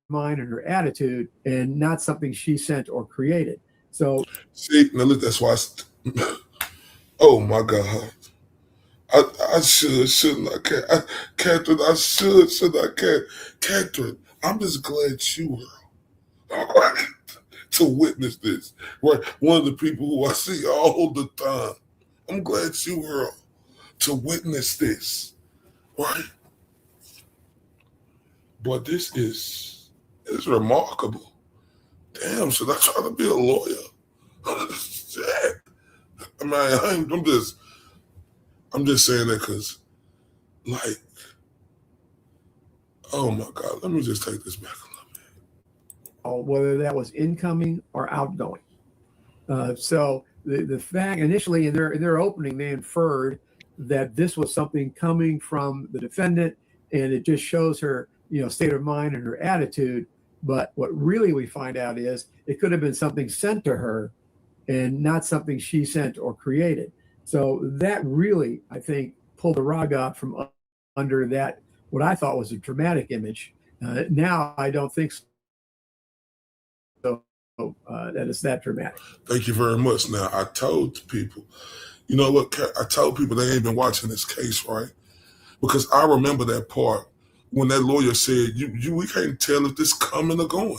[SPEAKER 10] mind and her attitude, and not something she sent or created. So,
[SPEAKER 1] see, now look, that's why. Oh my God, I shouldn't I, Catherine, I should I can't, Catherine. I'm just glad you were to witness this. Right, one of the people who I see all the time. I'm glad you were to witness this. Right. But this is remarkable. Damn, should I try to be a lawyer? Shit. I mean, I'm just saying that because, like, oh my God, let me just take this back a little bit.
[SPEAKER 10] Whether that was incoming or outgoing. So the fact initially in their opening, they inferred that this was something coming from the defendant, and it just shows her, state of mind and her attitude. But what really we find out is it could have been something sent to her and not something she sent or created. So that really, I think, pulled the rug out from under that, what I thought was a dramatic image. Now I don't think so. That it's that dramatic.
[SPEAKER 1] Thank you very much. Now, I told people, you know what? I told people they ain't been watching this case, right? Because I remember that part when that lawyer said, we can't tell if this coming or going.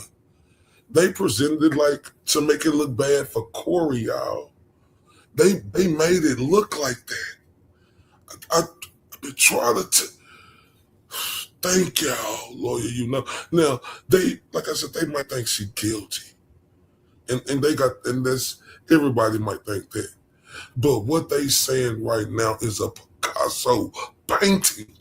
[SPEAKER 1] They presented it like to make it look bad for Kouri, y'all. They made it look like that. I've been trying to thank y'all, lawyer, Now, they, like I said, they might think she's guilty. And that's, everybody might think that. But what they saying right now is a Picasso painting.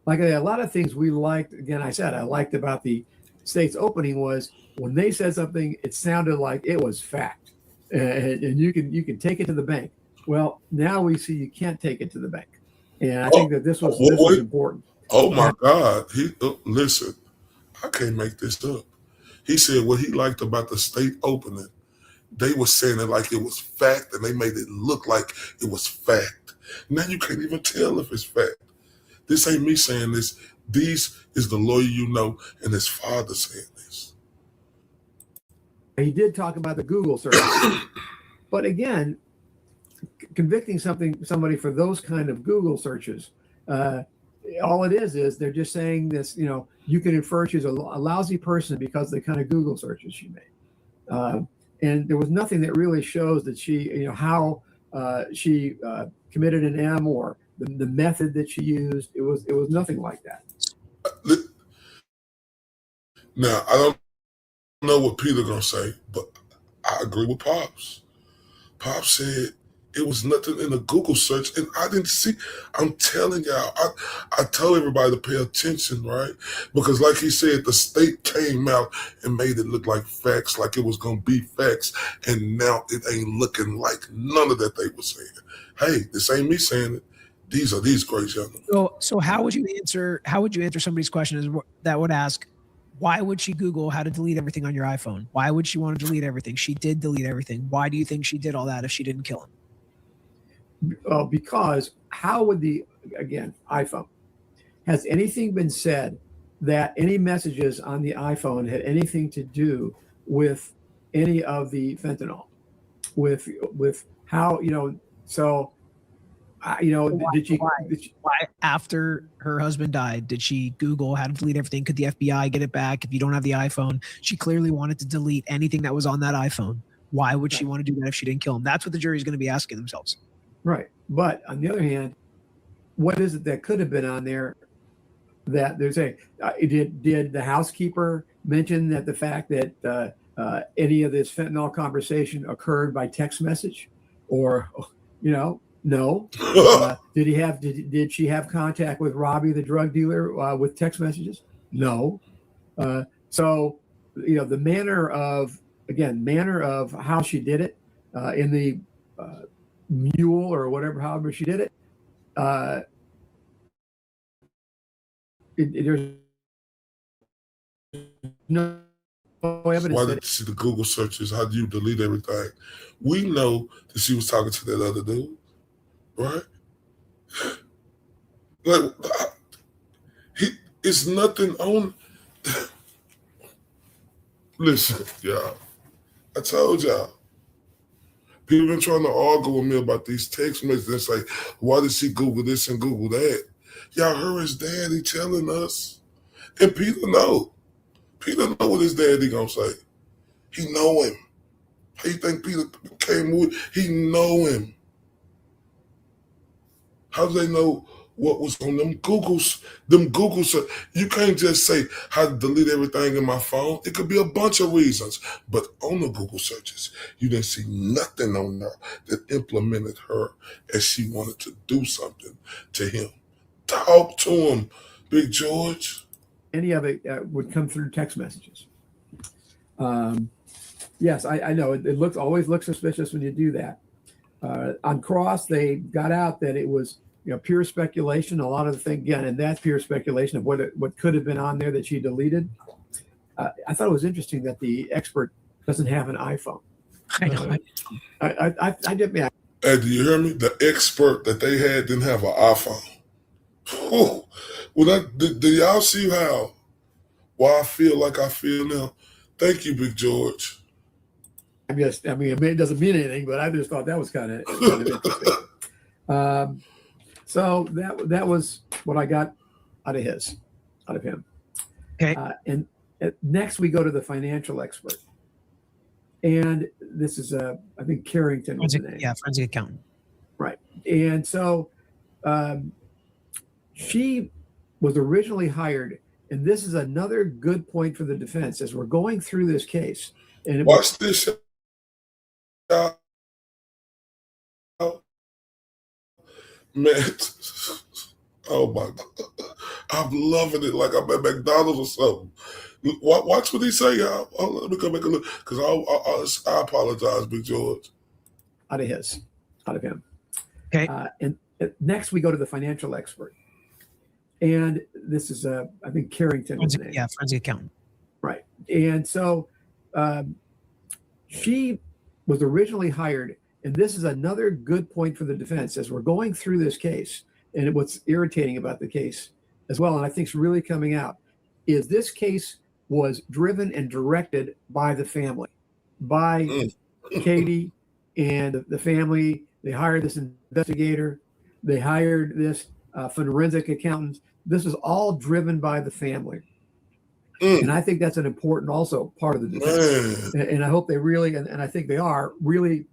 [SPEAKER 10] Like a lot of things we liked, again, I liked about the state's opening was when they said something, it sounded like it was fact. And you can take it to the bank. Well, now we see you can't take it to the bank. And I think that this was important.
[SPEAKER 1] Oh my God. Listen, I can't make this up. He said what he liked about the state opening, they were saying it like it was fact, and they made it look like it was fact. Now you can't even tell if it's fact. This ain't me saying this. This is the lawyer and his father saying this.
[SPEAKER 10] He did talk about the Google search. But again, convicting somebody for those kind of Google searches, all it is they're just saying this, you can infer she's a lousy person because of the kind of Google searches she made. And there was nothing that really shows that she, how she committed an M or the method that she used. It was nothing like that.
[SPEAKER 1] Now, I don't know what Peter gonna say, but I agree with Pops. Pops said It was nothing in the Google search, and I didn't see. I'm telling y'all, I tell everybody to pay attention, right? Because like he said, the state came out and made it look like facts, like it was going to be facts, and now it ain't looking like none of that they were saying. Hey, this ain't me saying it. These are these great gentlemen.
[SPEAKER 9] So how would you answer somebody's question that would ask, why would she Google how to delete everything on your iPhone? Why would she want to delete everything? She did delete everything. Why do you think she did all that if she didn't kill him?
[SPEAKER 10] Because how would again, iPhone, has anything been said that any messages on the iPhone had anything to do with any of the fentanyl, with how, so,
[SPEAKER 9] why after her husband died, did she Google how to delete everything? Could the FBI get it back? If you don't have the iPhone, she clearly wanted to delete anything that was on that iPhone. Why would she want to do that if she didn't kill him? That's what the jury is going to be asking themselves.
[SPEAKER 10] Right. But on the other hand, what is it that could have been on there that they're saying? Did the housekeeper mention that the fact that any of this fentanyl conversation occurred by text message? Or, no. Did she have contact with Robbie, the drug dealer, with text messages? No. So, the manner of how she did it in the mule or whatever, however she did it, there's no evidence.
[SPEAKER 1] Why did you see the Google searches? How do you delete everything? We know that she was talking to that other dude, right? Like, it's nothing on. Listen, y'all. I told y'all. People been trying to argue with me about these text messages and say, why did she Google this and Google that? Y'all heard his daddy telling us. And Peter know. Peter know what his daddy gonna say. He know him. How you think Peter came with? He know him. How do they know what was on them Googles? You can't just say how to delete everything in my phone. It could be a bunch of reasons. But on the Google searches, you didn't see nothing on there that implemented her as she wanted to do something to him. Talk to him, Big George.
[SPEAKER 10] Any of it would come through text messages. Yes, I know. It always looks suspicious when you do that. On cross, they got out that it was pure speculation. A lot of the thing, again, and that's pure speculation of what could have been on there that she deleted. I thought it was interesting that the expert doesn't have an iPhone.
[SPEAKER 9] I know.
[SPEAKER 10] I did. Yeah.
[SPEAKER 1] Hey, do you hear me? The expert that they had didn't have an iPhone. Well, do y'all see why I feel like I feel now? Thank you, Big George.
[SPEAKER 10] It doesn't mean anything, but I just thought that was kind of interesting. So that was what I got out of him.
[SPEAKER 9] Okay.
[SPEAKER 10] And next we go to the financial expert, and this is I think Carrington was the name.
[SPEAKER 9] Yeah, forensic accountant.
[SPEAKER 10] Right. And so she was originally hired, and this is another good point for the defense as we're going through this case. And
[SPEAKER 1] watch this. Man, oh my God. I'm loving it like I'm at McDonald's or something. Watch what he say, y'all. Let me go back and look, because I apologize, Big George.
[SPEAKER 10] Out of him.
[SPEAKER 9] Okay.
[SPEAKER 10] And next we go to the financial expert. And this is, I think Carrington was the name.
[SPEAKER 9] Yeah, forensic accountant.
[SPEAKER 10] Right. And so she was originally hired, and this is another good point for the defense as we're going through this case. And what's irritating about the case as well, and I think is really coming out, is this case was driven and directed by the family, by Katie and the family. They hired this investigator. They hired this forensic accountant. This is all driven by the family. And I think that's an important also part of the defense. And I hope they really, and I think they are, really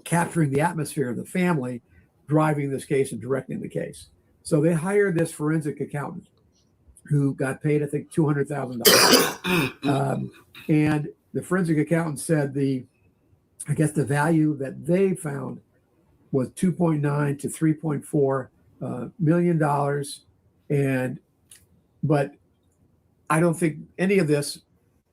[SPEAKER 10] capturing the atmosphere of the family driving this case and directing the case. So they hired this forensic accountant who got paid, I think, $200,000. And the forensic accountant said the value that they found was $2.9 to $3.4 million dollars, but I don't think any of this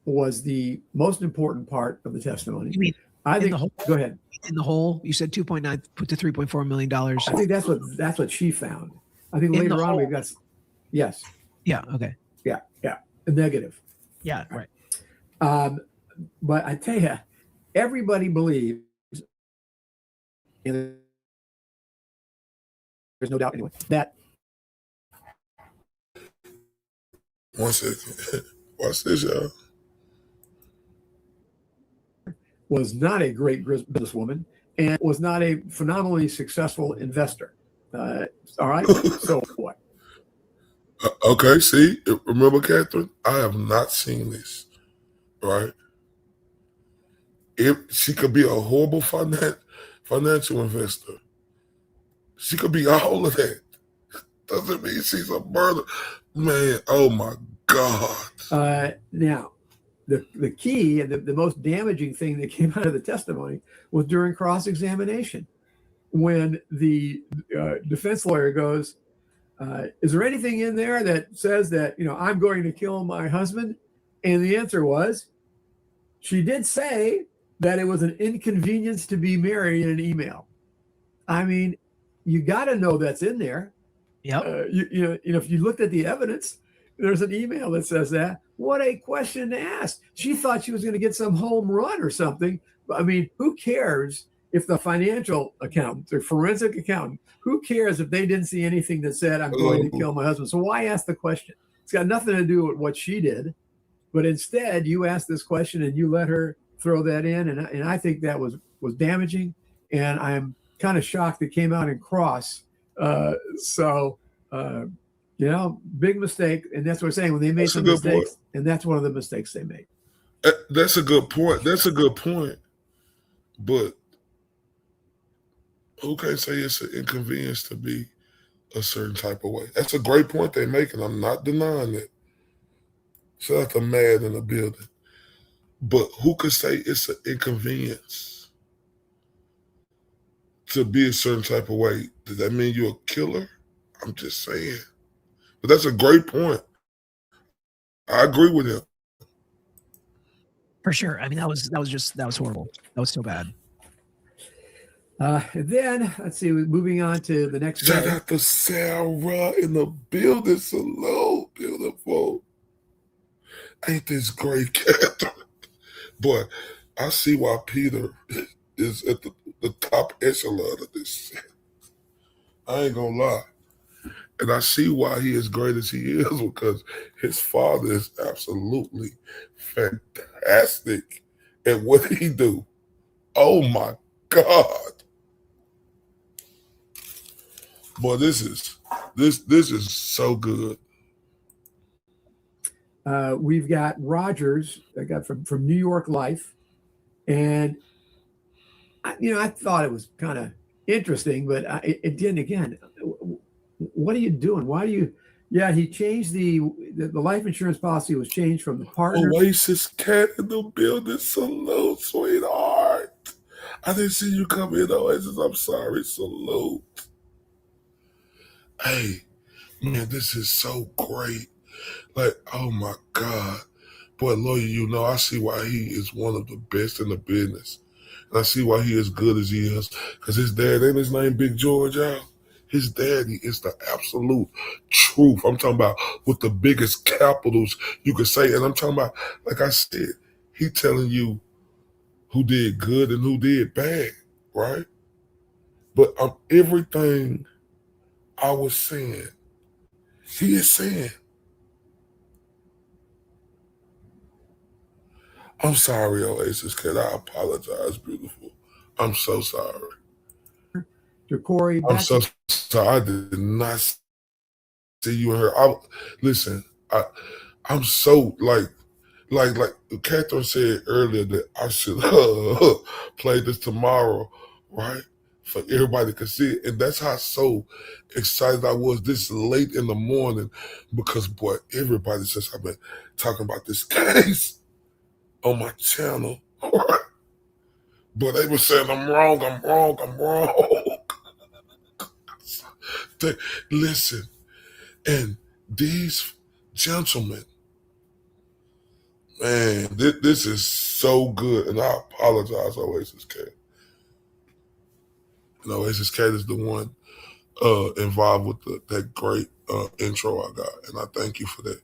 [SPEAKER 10] was the most important part of the testimony.
[SPEAKER 9] You mean
[SPEAKER 10] I think.
[SPEAKER 9] the whole,
[SPEAKER 10] go ahead.
[SPEAKER 9] In the whole, you said 2.9 put to $3.4 million.
[SPEAKER 10] I think that's what she found. I think
[SPEAKER 9] In
[SPEAKER 10] later
[SPEAKER 9] the
[SPEAKER 10] on
[SPEAKER 9] whole-
[SPEAKER 10] we've got. Yes.
[SPEAKER 9] Yeah. Okay.
[SPEAKER 10] Yeah. A negative.
[SPEAKER 9] Yeah. Right.
[SPEAKER 10] But I tell you, everybody believes, and there's no doubt anyway, that.
[SPEAKER 1] One second. Watch this, y'all.
[SPEAKER 10] Was not a great businesswoman and was not a phenomenally successful investor. All right. So what?
[SPEAKER 1] Okay, see, remember, Catherine, I have not seen this, right? If she could be a horrible financial investor, she could be all of that. Doesn't mean she's a murderer. Man, oh my God.
[SPEAKER 10] Now, the key and the most damaging thing that came out of the testimony was during cross-examination, when the defense lawyer goes, is there anything in there that says that, I'm going to kill my husband? And the answer was, she did say that it was an inconvenience to be married in an email. I mean, you got to know that's in there.
[SPEAKER 9] Yep.
[SPEAKER 10] If you looked at the evidence, there's an email that says that. What a question to ask. She thought she was going to get some home run or something. I mean, who cares if the financial accountant or forensic accountant, who cares if they didn't see anything that said, I'm going to kill my husband? So why ask the question? It's got nothing to do with what she did. But instead, you asked this question and you let her throw that in. And I think that was damaging. And I'm kind of shocked it came out in cross. Big mistake. And that's what we're saying, when they made some mistakes. Point. And that's one of the mistakes they made.
[SPEAKER 1] That's a good point. But who can say it's an inconvenience to be a certain type of way? That's a great point they're making. I'm not denying it. Shout out to Mad in the building. But who could say it's an inconvenience to be a certain type of way? Does that mean you're a killer? I'm just saying. But that's a great point. I agree with him.
[SPEAKER 9] For sure. I mean, that was horrible. That was so bad.
[SPEAKER 10] Then let's see, moving on to the next.
[SPEAKER 1] Shout out to Sarah in the building. Hello, beautiful. Ain't this great, Catherine? Boy, I see why Peter is at the top echelon of this. I ain't gonna lie. And I see why he is great as he is, because his father is absolutely fantastic at what he do. Oh my God. Boy, this is so good.
[SPEAKER 10] We've got Rogers. I got from New York Life, and I thought it was kind of interesting, but it didn't. Again, what are you doing? Why do you? Yeah, he changed the life insurance policy was changed from the partner.
[SPEAKER 1] Oasis Cat in the building. Salute, sweetheart. I didn't see you come in, Oasis. I'm sorry. Salute. Hey, man, this is so great. Like, oh my God. Boy, LawyerYouKnow, I see why he is one of the best in the business. And I see why he is good as he is. Because his dad, ain't his name Big George, y'all? His daddy is the absolute truth. I'm talking about with the biggest capitals you could say. And I'm talking about, like I said, he telling you who did good and who did bad, right? But everything I was saying, he is saying. I'm sorry, Oasis Kid. I apologize, beautiful. I'm so sorry.
[SPEAKER 10] To Kouri.
[SPEAKER 1] I'm so sorry. I did not see you and her. Listen, I'm so like Catherine said earlier that I should play this tomorrow, right? For everybody to see it. And that's how so excited I was this late in the morning, because boy, everybody since I've been talking about this case on my channel, right? But they were saying I'm wrong. Listen, and these gentlemen, man, this is so good. And I apologize, Oasis K. And Oasis K is the one involved with that great intro I got. And I thank you for that.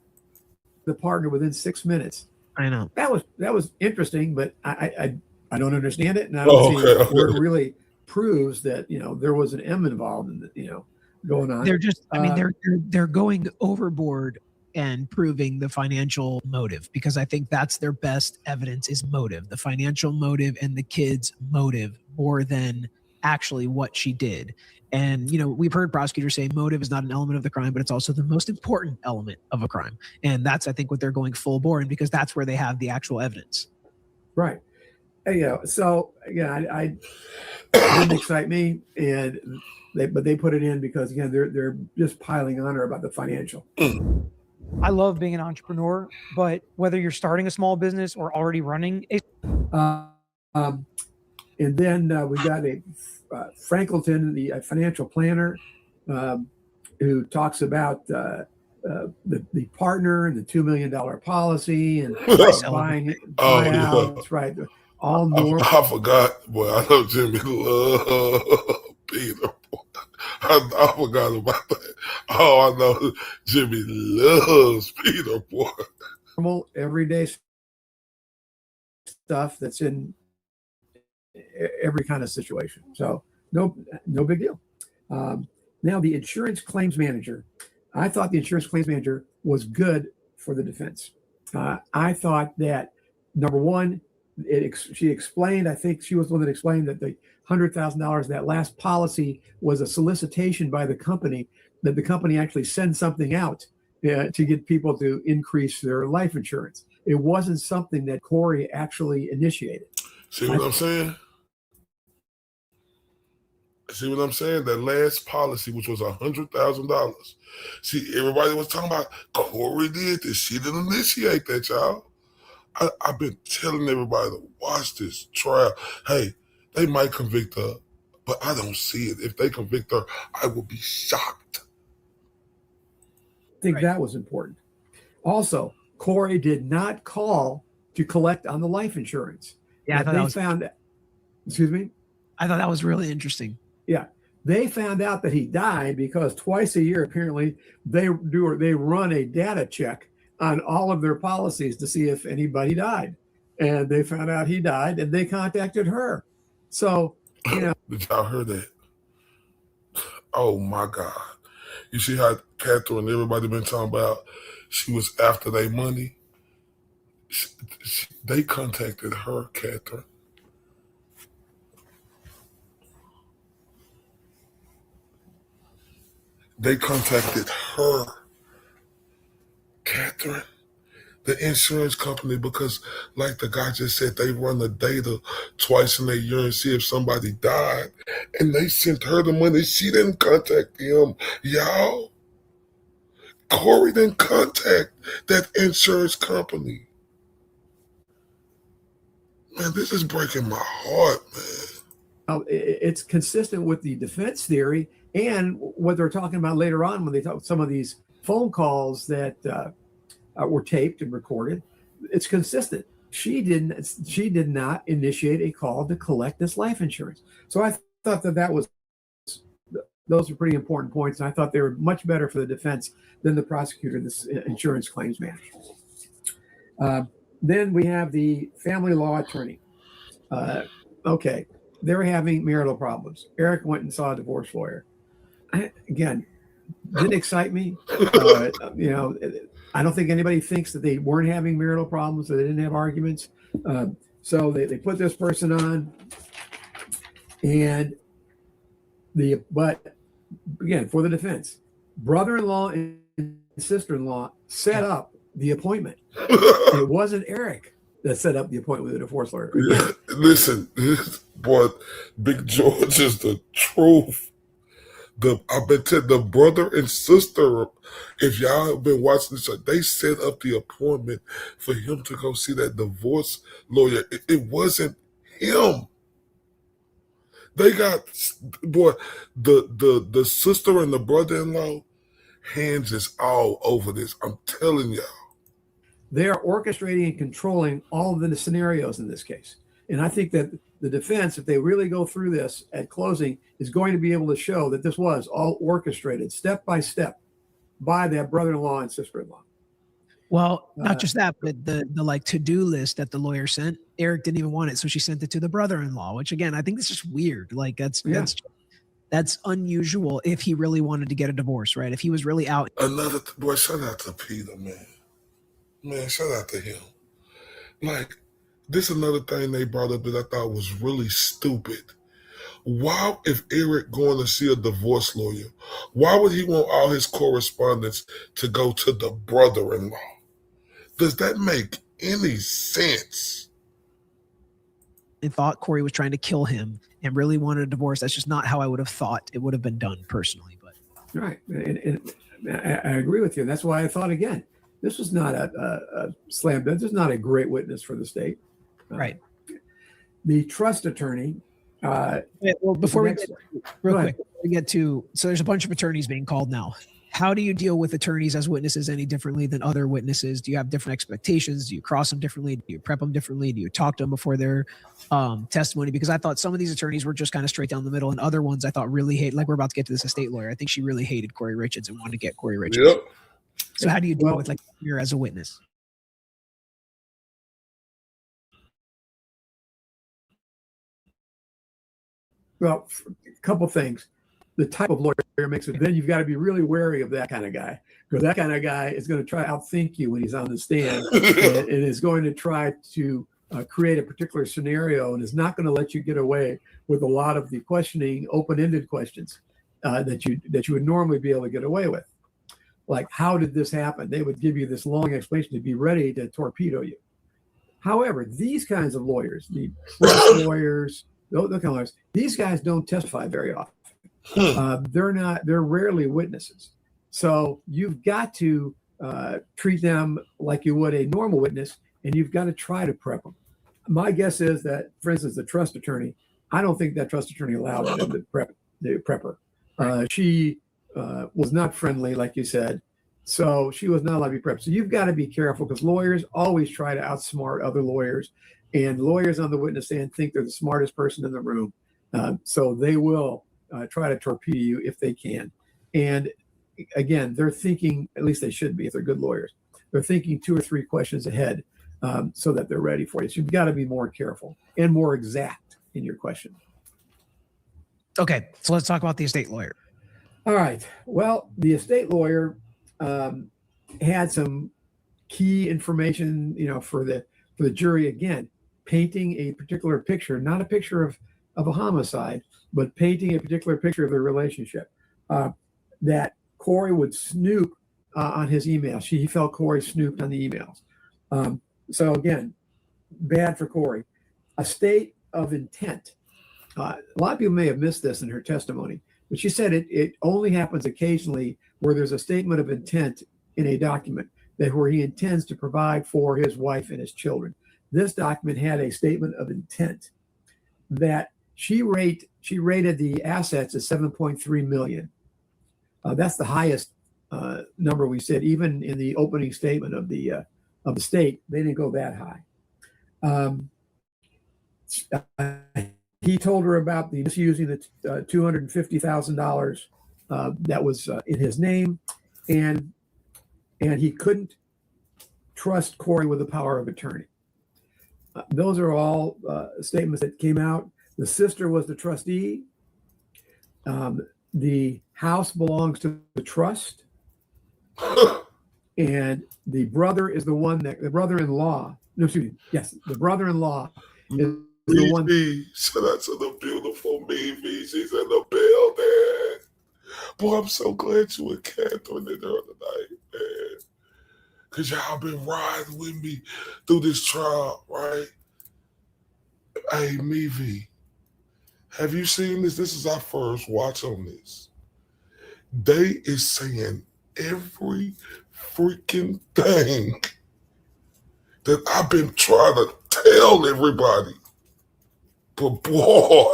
[SPEAKER 10] The partner within 6 minutes.
[SPEAKER 9] I know.
[SPEAKER 10] That was interesting, but I don't understand it, and I don't see where it really proves that there was an M involved in the, going on.
[SPEAKER 9] They're just, I mean, they're going overboard and proving the financial motive, because I think that's their best evidence is motive, the financial motive and the kid's motive more than actually what she did. And, we've heard prosecutors say motive is not an element of the crime, but it's also the most important element of a crime. And that's, I think, what they're going full bore in, because that's where they have the actual evidence.
[SPEAKER 10] Right. So again, I didn't excite me, but they put it in because again, they're just piling on her about the financial.
[SPEAKER 11] I love being an entrepreneur, but whether you're starting a small business or already running a
[SPEAKER 10] and then we got a Frankleton, the financial planner, who talks about the partner and the $2 million policy and buying buyouts, right? All normal.
[SPEAKER 1] I forgot. Boy, I know Jimmy love Peter. I forgot about that. Oh, I know Jimmy loves Peter, boy.
[SPEAKER 10] Normal, everyday stuff that's in every kind of situation. So no big deal. Now the insurance claims manager. I thought the insurance claims manager was good for the defense. I thought that, number one, she explained, I think she was the one that explained that the $100,000, that last policy was a solicitation by the company, that the company actually sends something out to get people to increase their life insurance. It wasn't something that Kouri actually initiated.
[SPEAKER 1] See what I'm saying? See what I'm saying? That last policy, which was $100,000. See, everybody was talking about Kouri did this. She didn't initiate that, y'all. I've been telling everybody to watch this trial. Hey, they might convict her, but I don't see it. If they convict her, I will be shocked.
[SPEAKER 10] I think that was important. Also, Kouri did not call to collect on the life insurance.
[SPEAKER 9] Yeah, I thought
[SPEAKER 10] excuse me?
[SPEAKER 9] I thought that was really interesting.
[SPEAKER 10] Yeah. They found out that he died because twice a year, apparently, they run a data check on all of their policies to see if anybody died. And they found out he died, and they contacted her. So,
[SPEAKER 1] Did y'all hear that? Oh, my God. You see how Catherine, everybody been talking about, she was after their money? They contacted her, Catherine. They contacted her, Catherine, the insurance company, because like the guy just said, they run the data twice in a year and see if somebody died. And they sent her the money. She didn't contact him, y'all. Kouri didn't contact that insurance company. Man, this is breaking my heart, man.
[SPEAKER 10] It's consistent with the defense theory and what they're talking about later on when they talk some of these phone calls that were taped and recorded. It's consistent. She did not initiate a call to collect this life insurance. So I thought those are pretty important points, and I thought they were much better for the defense than the prosecutor, this insurance claims manager. Then we have the family law attorney. Okay, they were having marital problems. Eric went and saw a divorce lawyer. Again, didn't excite me. I don't think anybody thinks that they weren't having marital problems, or they didn't have arguments. So they put this person on, but again, for the defense, brother-in-law and sister-in-law set up the appointment. It wasn't Eric that set up the appointment with the divorce lawyer.
[SPEAKER 1] Listen, boy, Big George is the truth. I bet the brother and sister, if y'all have been watching this, they set up the appointment for him to go see that divorce lawyer. It wasn't him. They got, boy, the sister and the brother-in-law, hands is all over this. I'm telling y'all.
[SPEAKER 10] They are orchestrating and controlling all of the scenarios in this case. And I think that the defense, if they really go through this at closing, is going to be able to show that this was all orchestrated step by step by their brother-in-law and sister-in-law.
[SPEAKER 9] Well, not just that, but the like to-do list that the lawyer sent, Eric didn't even want it, so she sent it to the brother-in-law, which again, I think is just weird. Like that's unusual if he really wanted to get a divorce, right? If he was really out.
[SPEAKER 1] Boy, shout out to Peter, man. Man, shout out to him. Like, this is another thing they brought up that I thought was really stupid. Why, if Eric going to see a divorce lawyer, why would he want all his correspondence to go to the brother-in-law? Does that make any sense?
[SPEAKER 9] And thought Kouri was trying to kill him and really wanted a divorce. That's just not how I would have thought it would have been done personally. But
[SPEAKER 10] right, and I agree with you. And that's why I thought again, this was not a slam dunk. This is not a great witness for the state.
[SPEAKER 9] Right.
[SPEAKER 10] The trust attorney.
[SPEAKER 9] Well, before we get real quick, we get to, so there's a bunch of attorneys being called now. How do you deal with attorneys as witnesses any differently than other witnesses? Do you have different expectations? Do you cross them differently? Do you prep them differently? Do you talk to them before their testimony? Because I thought some of these attorneys were just kind of straight down the middle, and other ones I thought really hate. Like we're about to get to this estate lawyer. I think she really hated Kouri Richins and wanted to get Kouri Richins.
[SPEAKER 1] Yep.
[SPEAKER 9] So how do you deal with like you're as a witness?
[SPEAKER 10] Well, a couple things. The type of lawyer makes it. Then you've got to be really wary of that kind of guy, because that kind of guy is going to try to outthink you when he's on the stand, and is going to try to create a particular scenario, and is not going to let you get away with a lot of the questioning, open-ended questions that you would normally be able to get away with. Like, how did this happen? They would give you this long explanation to be ready to torpedo you. However, these kinds of lawyers, the trust lawyers, those kind of lawyers, these guys don't testify very often. They're rarely witnesses. So you've got to treat them like you would a normal witness, and you've got to try to prep them. My guess is that, for instance, the trust attorney, I don't think that trust attorney allowed them to prep her. She was not friendly, like you said, so she was not allowed to be prepped. So you've got to be careful, because lawyers always try to outsmart other lawyers, and lawyers on the witness stand think they're the smartest person in the room. So they will try to torpedo you if they can. And again, they're thinking, at least they should be if they're good lawyers, they're thinking 2 or 3 questions ahead so that they're ready for you. So you've got to be more careful and more exact in your question.
[SPEAKER 9] Okay, so let's talk about the estate lawyer.
[SPEAKER 10] All right. Well, the estate lawyer had some key information, for the jury. Again, painting a particular picture, not a picture of a homicide, but painting a particular picture of their relationship. That Kouri would snoop on his emails. He felt Kouri snooped on the emails. So again, bad for Kouri. A state of intent. A lot of people may have missed this in her testimony, but she said it only happens occasionally where there's a statement of intent in a document where he intends to provide for his wife and his children. This document had a statement of intent that she rated the assets at $7.3 million. That's the highest number we said. Even in the opening statement of the state, they didn't go that high. He told her about the misusing the $250,000 that was in his name, and he couldn't trust Kouri with the power of attorney. Those are all statements that came out. The sister was the trustee. The house belongs to the trust, and the brother is the one that the brother-in-law. No, excuse me. Yes, the brother-in-law is the one.
[SPEAKER 1] Shout out to the beautiful Mimi. She's in the building. Boy, I'm so glad you and Catherine in there tonight, man. Because y'all been riding with me through this trial, right? Hey, Mimi, have you seen this? This is our first watch on this. They is saying every freaking thing that I've been trying to tell everybody. But boy,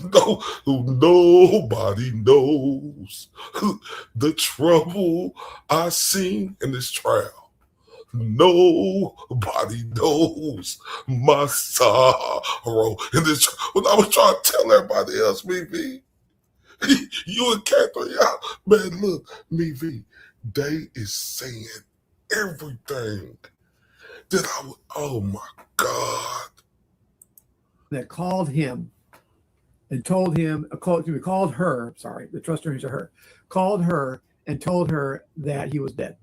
[SPEAKER 1] No, nobody knows the trouble I seen in this trial. Nobody knows my sorrow in this. When I was trying to tell everybody else, me V, you and Catherine, y'all, man, look, me V, they is saying everything that I would. Oh my God!
[SPEAKER 10] That called him and told him, called her. Sorry, the trust attorneys are her. Called her and told her that he was dead.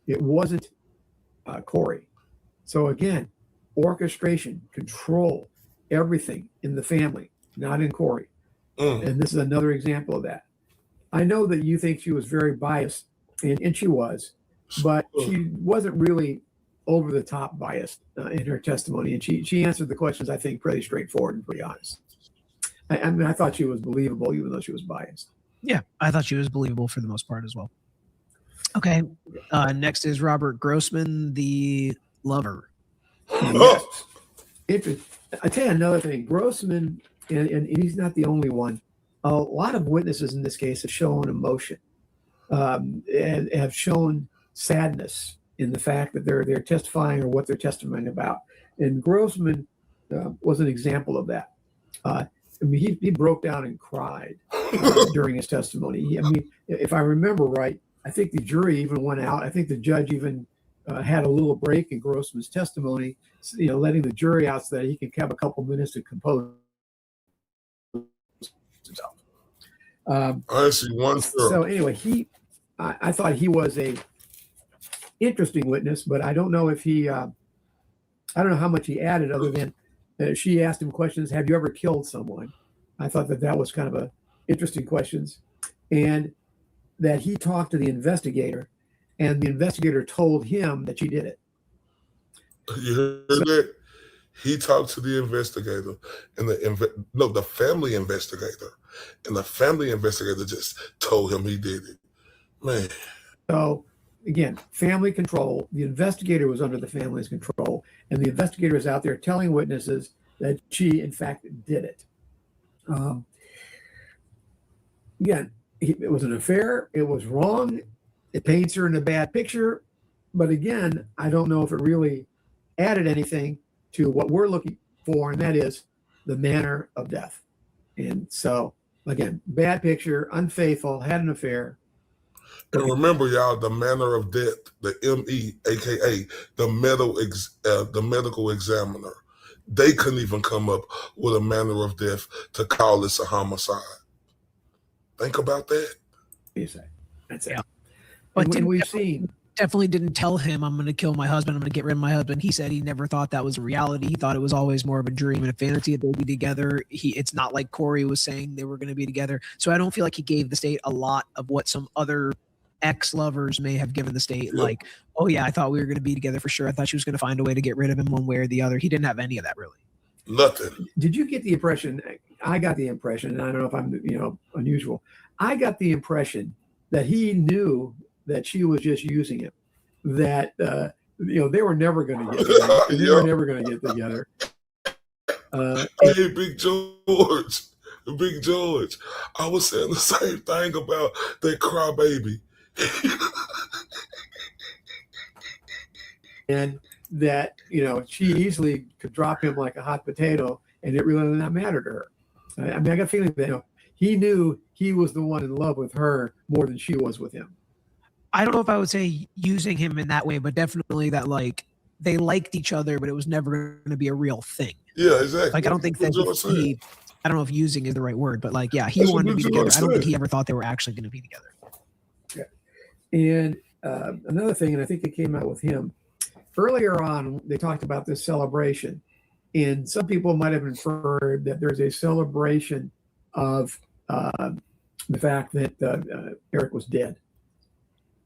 [SPEAKER 10] It wasn't Kouri. So again, orchestration, control, everything in the family, not in Kouri. And this is another example of that. I know that you think she was very biased, and she was, but she wasn't really over the top biased in her testimony. And she answered the questions, I think, pretty straightforward and pretty honest. I mean, I thought she was believable, even though she was biased.
[SPEAKER 9] Yeah, I thought she was believable for the most part as well. Okay, next is Robert Grossman, the lover.
[SPEAKER 10] Yes. I tell you another thing, Grossman, and he's not the only one. A lot of witnesses in this case have shown emotion and have shown sadness in the fact that they're testifying or what they're testifying about. And Grossman was an example of that. I mean, he broke down and cried during his testimony. I mean, if I remember right, I think the jury even went out. I think the judge even had a little break in Grossman's testimony, letting the jury out so that he can have a couple minutes to compose himself.
[SPEAKER 1] I see one.
[SPEAKER 10] So anyway, I thought he was a interesting witness, but I don't know if he, I don't know how much he added other than she asked him questions. Have you ever killed someone? I thought that was kind of a interesting questions, and that he talked to the investigator, and the investigator told him that she did it.
[SPEAKER 1] You heard that? He talked to the investigator and the family investigator, and the family investigator just told him he did it. Man.
[SPEAKER 10] So again, family control. The investigator was under the family's control, and the investigator is out there telling witnesses that she, in fact, did it. Again, it was an affair. It was wrong. It paints her in a bad picture. But again, I don't know if it really added anything to what we're looking for, and that is the manner of death. And so, again, bad picture, unfaithful, had an affair.
[SPEAKER 1] And remember, y'all, the manner of death, the ME, aka the medical examiner, they couldn't even come up with a manner of death to call this a homicide. Think about that.
[SPEAKER 10] That's it.
[SPEAKER 9] Yeah. But
[SPEAKER 10] we've seen.
[SPEAKER 9] Definitely didn't tell him, I'm going to kill my husband, I'm going to get rid of my husband. He said he never thought that was a reality. He thought it was always more of a dream and a fantasy that they'd be together. It's not like Kouri was saying they were going to be together. So I don't feel like he gave the state a lot of what some other ex-lovers may have given the state. Yep. Like, oh yeah, I thought we were going to be together for sure. I thought she was going to find a way to get rid of him one way or the other. He didn't have any of that, really.
[SPEAKER 1] Nothing.
[SPEAKER 10] Did you get the impression, I got the impression, and I don't know if I'm unusual, I got the impression that he knew that she was just using him, that they were never going to get together. They were never going to get together.
[SPEAKER 1] Hey, Big George, I was saying the same thing about that crybaby.
[SPEAKER 10] And that she easily could drop him like a hot potato, and it really did not matter to her. I mean, I got a feeling that he knew he was the one in love with her more than she was with him.
[SPEAKER 9] I don't know if I would say using him in that way, but definitely that they liked each other, but it was never going to be a real thing.
[SPEAKER 1] Yeah, exactly.
[SPEAKER 9] Like I don't think that he I don't know if using is the right word, but he wanted to be together. I don't think he ever thought they were actually going to be together.
[SPEAKER 10] Yeah. And another thing, and I think it came out with him earlier on, they talked about this celebration, and some people might have inferred that there's a celebration of the fact that Eric was dead.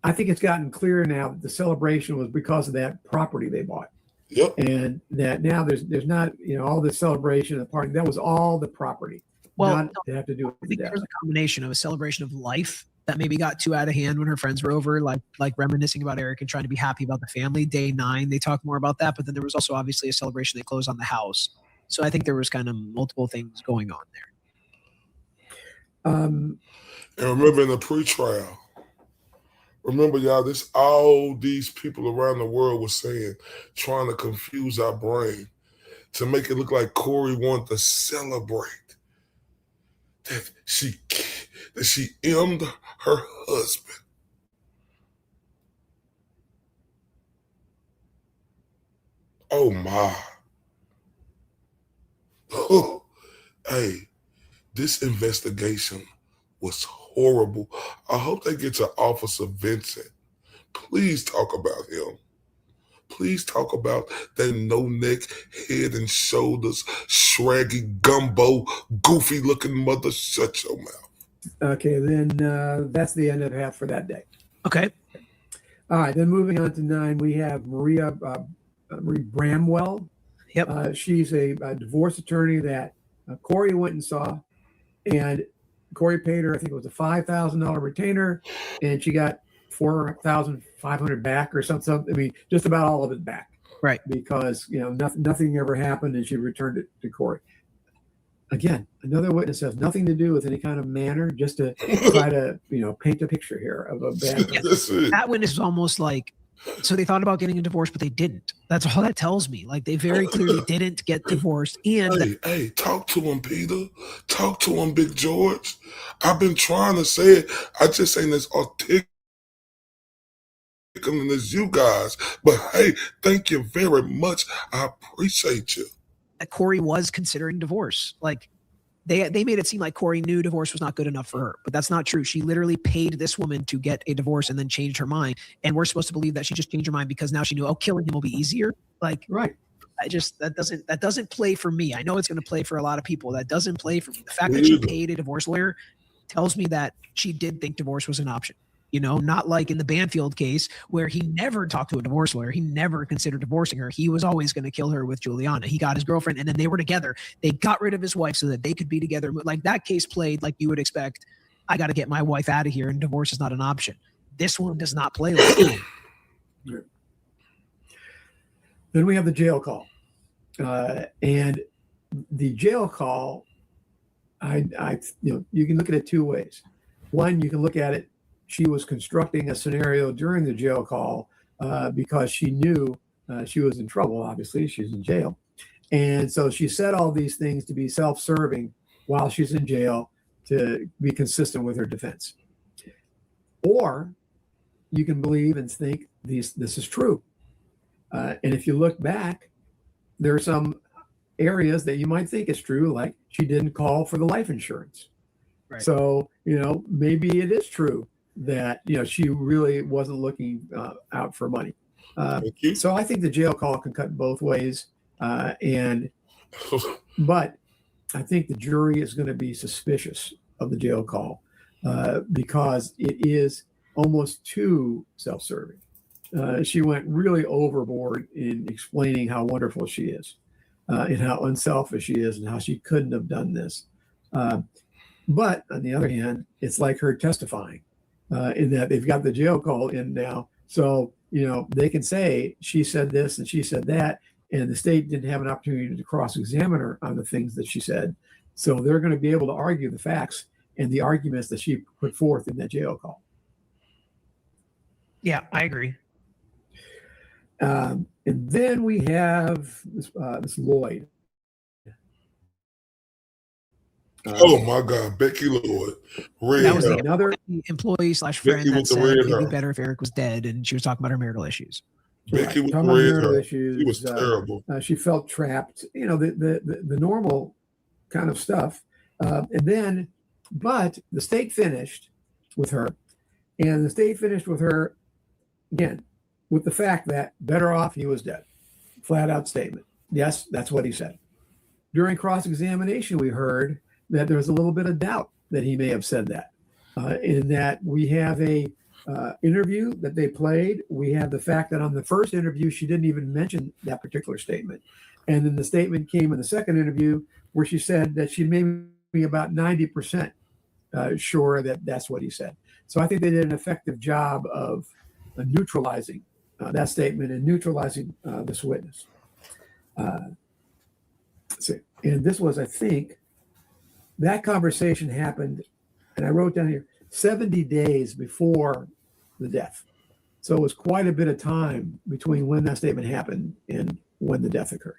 [SPEAKER 10] I think it's gotten clear now that the celebration was because of that property they bought.
[SPEAKER 1] Yep.
[SPEAKER 10] And that now there's not all this celebration of the party. That was all the property.
[SPEAKER 9] Well,
[SPEAKER 10] not to have to do with
[SPEAKER 9] I think
[SPEAKER 10] death.
[SPEAKER 9] there's a combination of a celebration of life that maybe got too out of hand when her friends were over, like reminiscing about Eric and trying to be happy about the family. Day 9, they talk more about that, but then there was also obviously a celebration they closed on the house. So I think there was kind of multiple things going on there.
[SPEAKER 1] And remember in the pretrial, remember, y'all, this all these people around the world were saying, trying to confuse our brain to make it look like Kouri wanted to celebrate that she M'd her husband. Oh my. Oh, hey, this investigation was horrible. I hope they get to Officer Vincent. Please talk about him. Please talk about that no-neck, head and shoulders, shraggy, gumbo, goofy-looking mother. Shut your mouth.
[SPEAKER 10] Okay, then that's the end of half for that day.
[SPEAKER 9] Okay.
[SPEAKER 10] All right, then moving on to 9, we have Marie Bramwell.
[SPEAKER 9] Yep.
[SPEAKER 10] She's a divorce attorney that Kouri went and saw, and Kouri paid her, I think it was a $5,000 retainer, and she got $4,500 back or something. I mean, just about all of it back.
[SPEAKER 9] Right.
[SPEAKER 10] Because, nothing ever happened, and she returned it to Kouri. Again, another witness has nothing to do with any kind of manner, just to try to, paint a picture here of a bad.
[SPEAKER 9] That witness is almost like, so they thought about getting a divorce, but they didn't. That's all that tells me. Like, they very clearly didn't get divorced. And
[SPEAKER 1] hey, talk to him, Peter. Talk to him, Big George. I've been trying to say it. I just ain't as articulate as you guys. But hey, thank you very much. I appreciate you.
[SPEAKER 9] That Kouri was considering divorce. Like, they made it seem like Kouri knew divorce was not good enough for her, but that's not true. She literally paid this woman to get a divorce and then changed her mind. And we're supposed to believe that she just changed her mind because now she knew, killing him will be easier. Like,
[SPEAKER 10] right.
[SPEAKER 9] That doesn't play for me. I know it's going to play for a lot of people. That doesn't play for me. The fact that she paid a divorce lawyer tells me that she did think divorce was an option. Not like in the Banfield case where he never talked to a divorce lawyer. He never considered divorcing her. He was always going to kill her with Juliana. He got his girlfriend and then they were together. They got rid of his wife so that they could be together. Like, that case played like you would expect. I got to get my wife out of here and divorce is not an option. This one does not play like that.
[SPEAKER 10] Then we have the jail call. And the jail call, you can look at it two ways. One, you can look at it, she was constructing a scenario during the jail call because she knew she was in trouble. Obviously, she's in jail. And so she said all these things to be self-serving while she's in jail to be consistent with her defense. Or you can believe and think this is true. And if you look back, there are some areas that you might think is true, like she didn't call for the life insurance.
[SPEAKER 9] Right.
[SPEAKER 10] So, maybe it is true that, she really wasn't looking out for money. So I think the jail call can cut both ways. But I think the jury is going to be suspicious of the jail call because it is almost too self-serving. She went really overboard in explaining how wonderful she is and how unselfish she is and how she couldn't have done this. But on the other hand, it's like her testifying in that they've got the jail call in now. So, they can say she said this and she said that, and the state didn't have an opportunity to cross-examine her on the things that she said. So they're going to be able to argue the facts and the arguments that she put forth in that jail call.
[SPEAKER 9] Yeah, I agree.
[SPEAKER 10] And then we have this Lloyd.
[SPEAKER 1] Oh my God, Becky Lloyd.
[SPEAKER 9] That was
[SPEAKER 1] hair.
[SPEAKER 9] another employee / friend
[SPEAKER 1] Becky
[SPEAKER 9] that
[SPEAKER 1] with the
[SPEAKER 9] said
[SPEAKER 1] red
[SPEAKER 9] it'd be
[SPEAKER 1] hair.
[SPEAKER 9] better if Eric was dead, and she was talking about her marital issues.
[SPEAKER 1] Becky with the
[SPEAKER 10] Talking about
[SPEAKER 1] red
[SPEAKER 10] marital
[SPEAKER 1] hair.
[SPEAKER 10] issues,
[SPEAKER 1] She was terrible.
[SPEAKER 10] She felt trapped. The normal kind of stuff. But the state finished with her, and the state finished with her again with the fact that better off he was dead. Flat out statement. Yes, that's what he said. During cross-examination, we heard that there was a little bit of doubt that he may have said that. In that we have a interview that they played. We have the fact that on the first interview, she didn't even mention that particular statement. And then the statement came in the second interview where she said that she may be about 90% sure that that's what he said. So I think they did an effective job of neutralizing that statement and neutralizing this witness. Let's see. And this was, I think, that conversation happened and I wrote down here 70 days before the death. So it was quite a bit of time between when that statement happened and when the death occurred.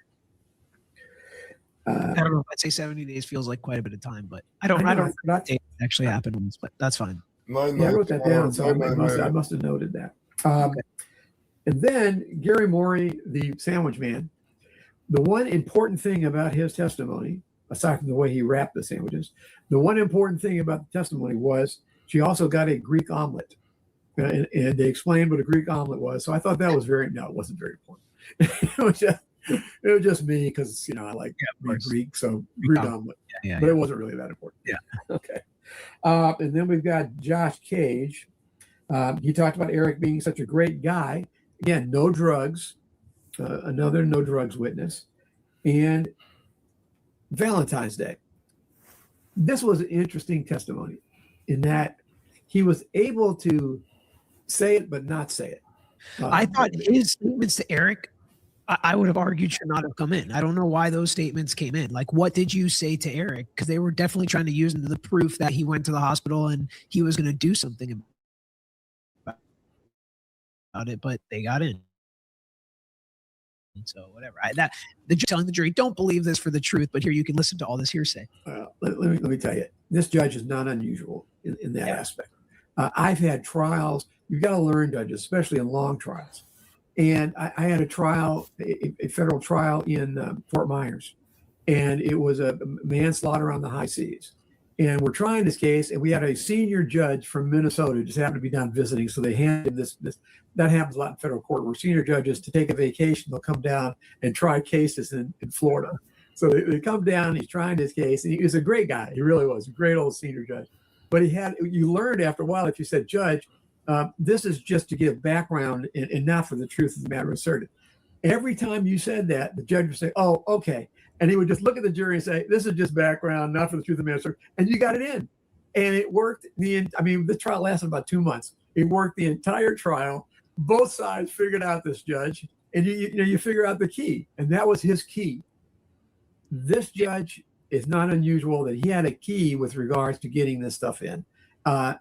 [SPEAKER 9] I don't know if I'd say 70 days feels like quite a bit of time, but I don't know it actually happened once, but that's fine.
[SPEAKER 10] Yeah, I wrote that down, so I must have noted that. And then Gary Morey, the sandwich man, the one important thing about his testimony, aside from the way he wrapped the sandwiches, the one important thing about the testimony was she also got a Greek omelet. And they explained what a Greek omelet was. So I thought that was no, it wasn't very important. It was just me because, I like Greek, so Greek omelet. But it wasn't really that important.
[SPEAKER 9] Yeah.
[SPEAKER 10] Okay. And then we've got Josh Cage. He talked about Eric being such a great guy. Again, no drugs. Another no drugs witness. And Valentine's Day. This was an interesting testimony in that he was able to say it but not say it.
[SPEAKER 9] I thought his statements to Eric, I would have argued, should not have come in. I don't know why those statements came in. Like, what did you say to Eric? Because they were definitely trying to use them to the proof that he went to the hospital and he was going to do something about it, but they got in. And so whatever. Telling the jury, don't believe this for the truth, but here you can listen to all this hearsay.
[SPEAKER 10] Let me tell you, this judge is not unusual in that aspect. I've had trials. You've got to learn, judges, especially in long trials. And I had a trial, a federal trial in Fort Myers, and it was a manslaughter on the high seas. And we're trying this case, and we had a senior judge from Minnesota just happened to be down visiting, so they handed this. That happens a lot in federal court, where senior judges, to take a vacation, they'll come down and try cases in Florida. So they come down, he's trying his case, and he was a great guy. He really was a great old senior judge. But you learned after a while, if you said, Judge, this is just to give background and not for the truth of the matter asserted. Every time you said that, the judge would say, oh, okay. And he would just look at the jury and say, this is just background, not for the truth of the matter asserted. And you got it in. And it worked. The trial lasted about 2 months. It worked the entire trial. Both sides figured out this judge, and you figure out the key. And that was his key. This judge is not unusual that he had a key with regards to getting this stuff in.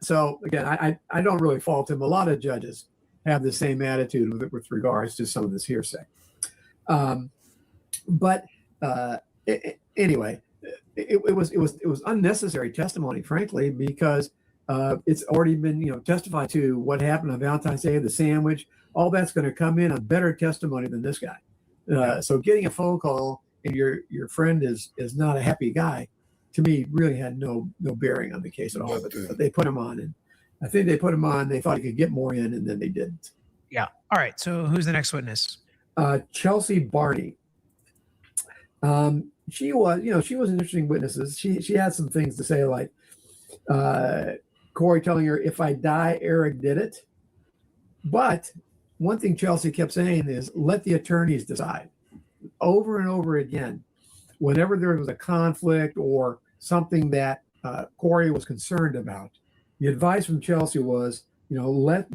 [SPEAKER 10] So again, I don't really fault him. A lot of judges have the same attitude with regards to some of this hearsay. Anyway, it was unnecessary testimony, frankly, because it's already been testified to what happened on Valentine's Day, the sandwich. All that's going to come in on better testimony than this guy. So getting a phone call and your friend is not a happy guy, to me, really had no bearing on the case at all. But they put him on, and I think they put him on. They thought he could get more in, and then they didn't.
[SPEAKER 9] Yeah. All right. So who's the next witness?
[SPEAKER 10] Chelsea Barney. She was an interesting witness. She had some things to say, like Kouri telling her, "If I die, Eric did it." But one thing Chelsea kept saying is, "Let the attorneys decide." Over and over again, whenever there was a conflict or something that Kouri was concerned about, the advice from Chelsea was, let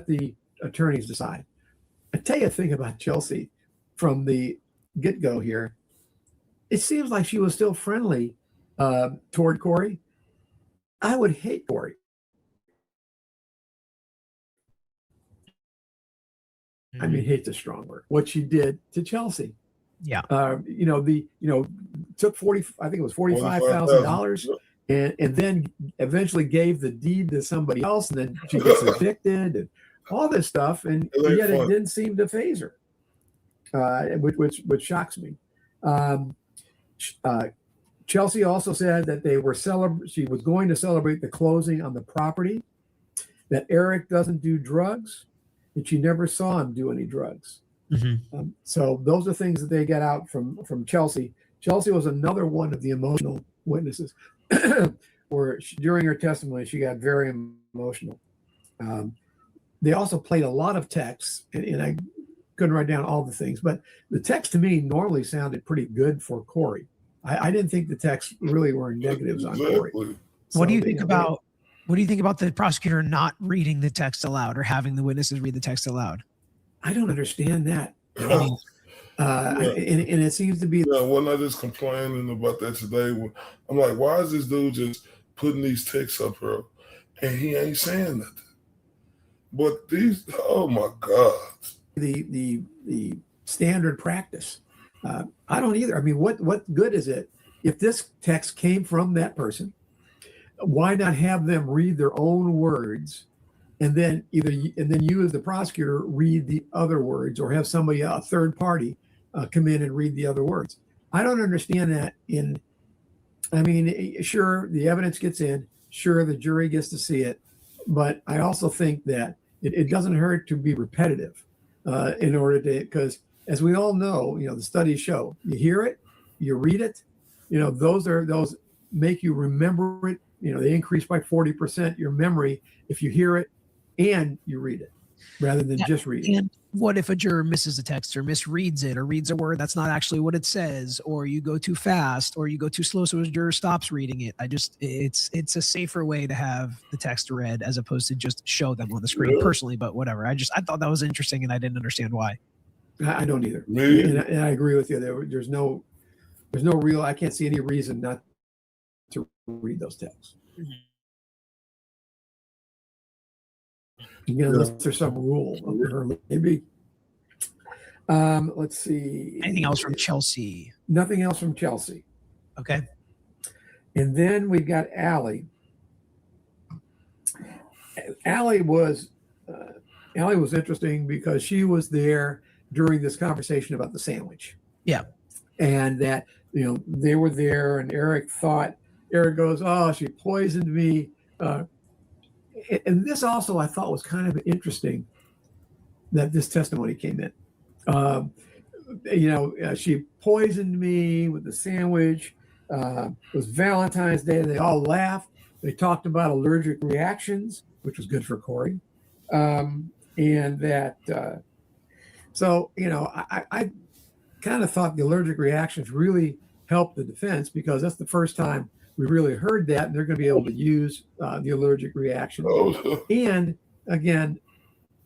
[SPEAKER 10] the attorneys decide. I tell you a thing about Chelsea from the get-go here. It seems like she was still friendly toward Kouri. I would hate Kouri. I mean, hate's a strong word. What she did to Chelsea.
[SPEAKER 9] Yeah.
[SPEAKER 10] Took $45,000 and then eventually gave the deed to somebody else, and then she gets evicted and all this stuff, and yet it didn't seem to faze her, which shocks me. Chelsea also said that she was going to celebrate the closing on the property, that Eric doesn't do drugs, and she never saw him do any drugs.
[SPEAKER 9] Mm-hmm.
[SPEAKER 10] So those are things that they get out from Chelsea. Chelsea was another one of the emotional witnesses where during her testimony, she got very emotional. They also played a lot of texts, and I couldn't write down all the things, but the text to me normally sounded pretty good for Kouri. I didn't think the texts really were negatives on Kouri. So
[SPEAKER 9] what do you think about the prosecutor not reading the text aloud or having the witnesses read the text aloud?
[SPEAKER 10] I don't understand that. And it seems to be.
[SPEAKER 1] When I just complaining about that today, I'm like, why is this dude just putting these texts up here, and he ain't saying nothing. But these, oh my God.
[SPEAKER 10] The standard practice. I don't either. I mean, what good is it if this text came from that person? Why not have them read their own words, and then you as the prosecutor read the other words, or have somebody, a third party, come in and read the other words? I don't understand that. Sure, the evidence gets in, sure, the jury gets to see it, but I also think that it doesn't hurt to be repetitive in order to, because as we all know, the studies show, you hear it, you read it, those make you remember it. They increase by 40% your memory if you hear it and you read it rather than just read it.
[SPEAKER 9] And what if a juror misses a text or misreads it or reads a word that's not actually what it says, or you go too fast or you go too slow so a juror stops reading it? It's a safer way to have the text read as opposed to just show them on the screen personally, but whatever. I thought that was interesting and I didn't understand why.
[SPEAKER 10] I don't either. And I agree with you. There's no real, I can't see any reason not to read those texts. Unless there's some rule up there, maybe. Let's see.
[SPEAKER 9] Anything else from Chelsea?
[SPEAKER 10] Nothing else from Chelsea.
[SPEAKER 9] Okay.
[SPEAKER 10] And then we've got Allie. Allie was interesting because she was there during this conversation about the sandwich.
[SPEAKER 9] Yeah.
[SPEAKER 10] And that, they were there, and Eric goes, oh, she poisoned me. And this also I thought was kind of interesting that this testimony came in. She poisoned me with the sandwich. It was Valentine's Day. They all laughed. They talked about allergic reactions, which was good for Kouri. And that, I kind of thought the allergic reactions really helped the defense, because that's the first time we really heard that, and they're going to be able to use the allergic reaction. And again,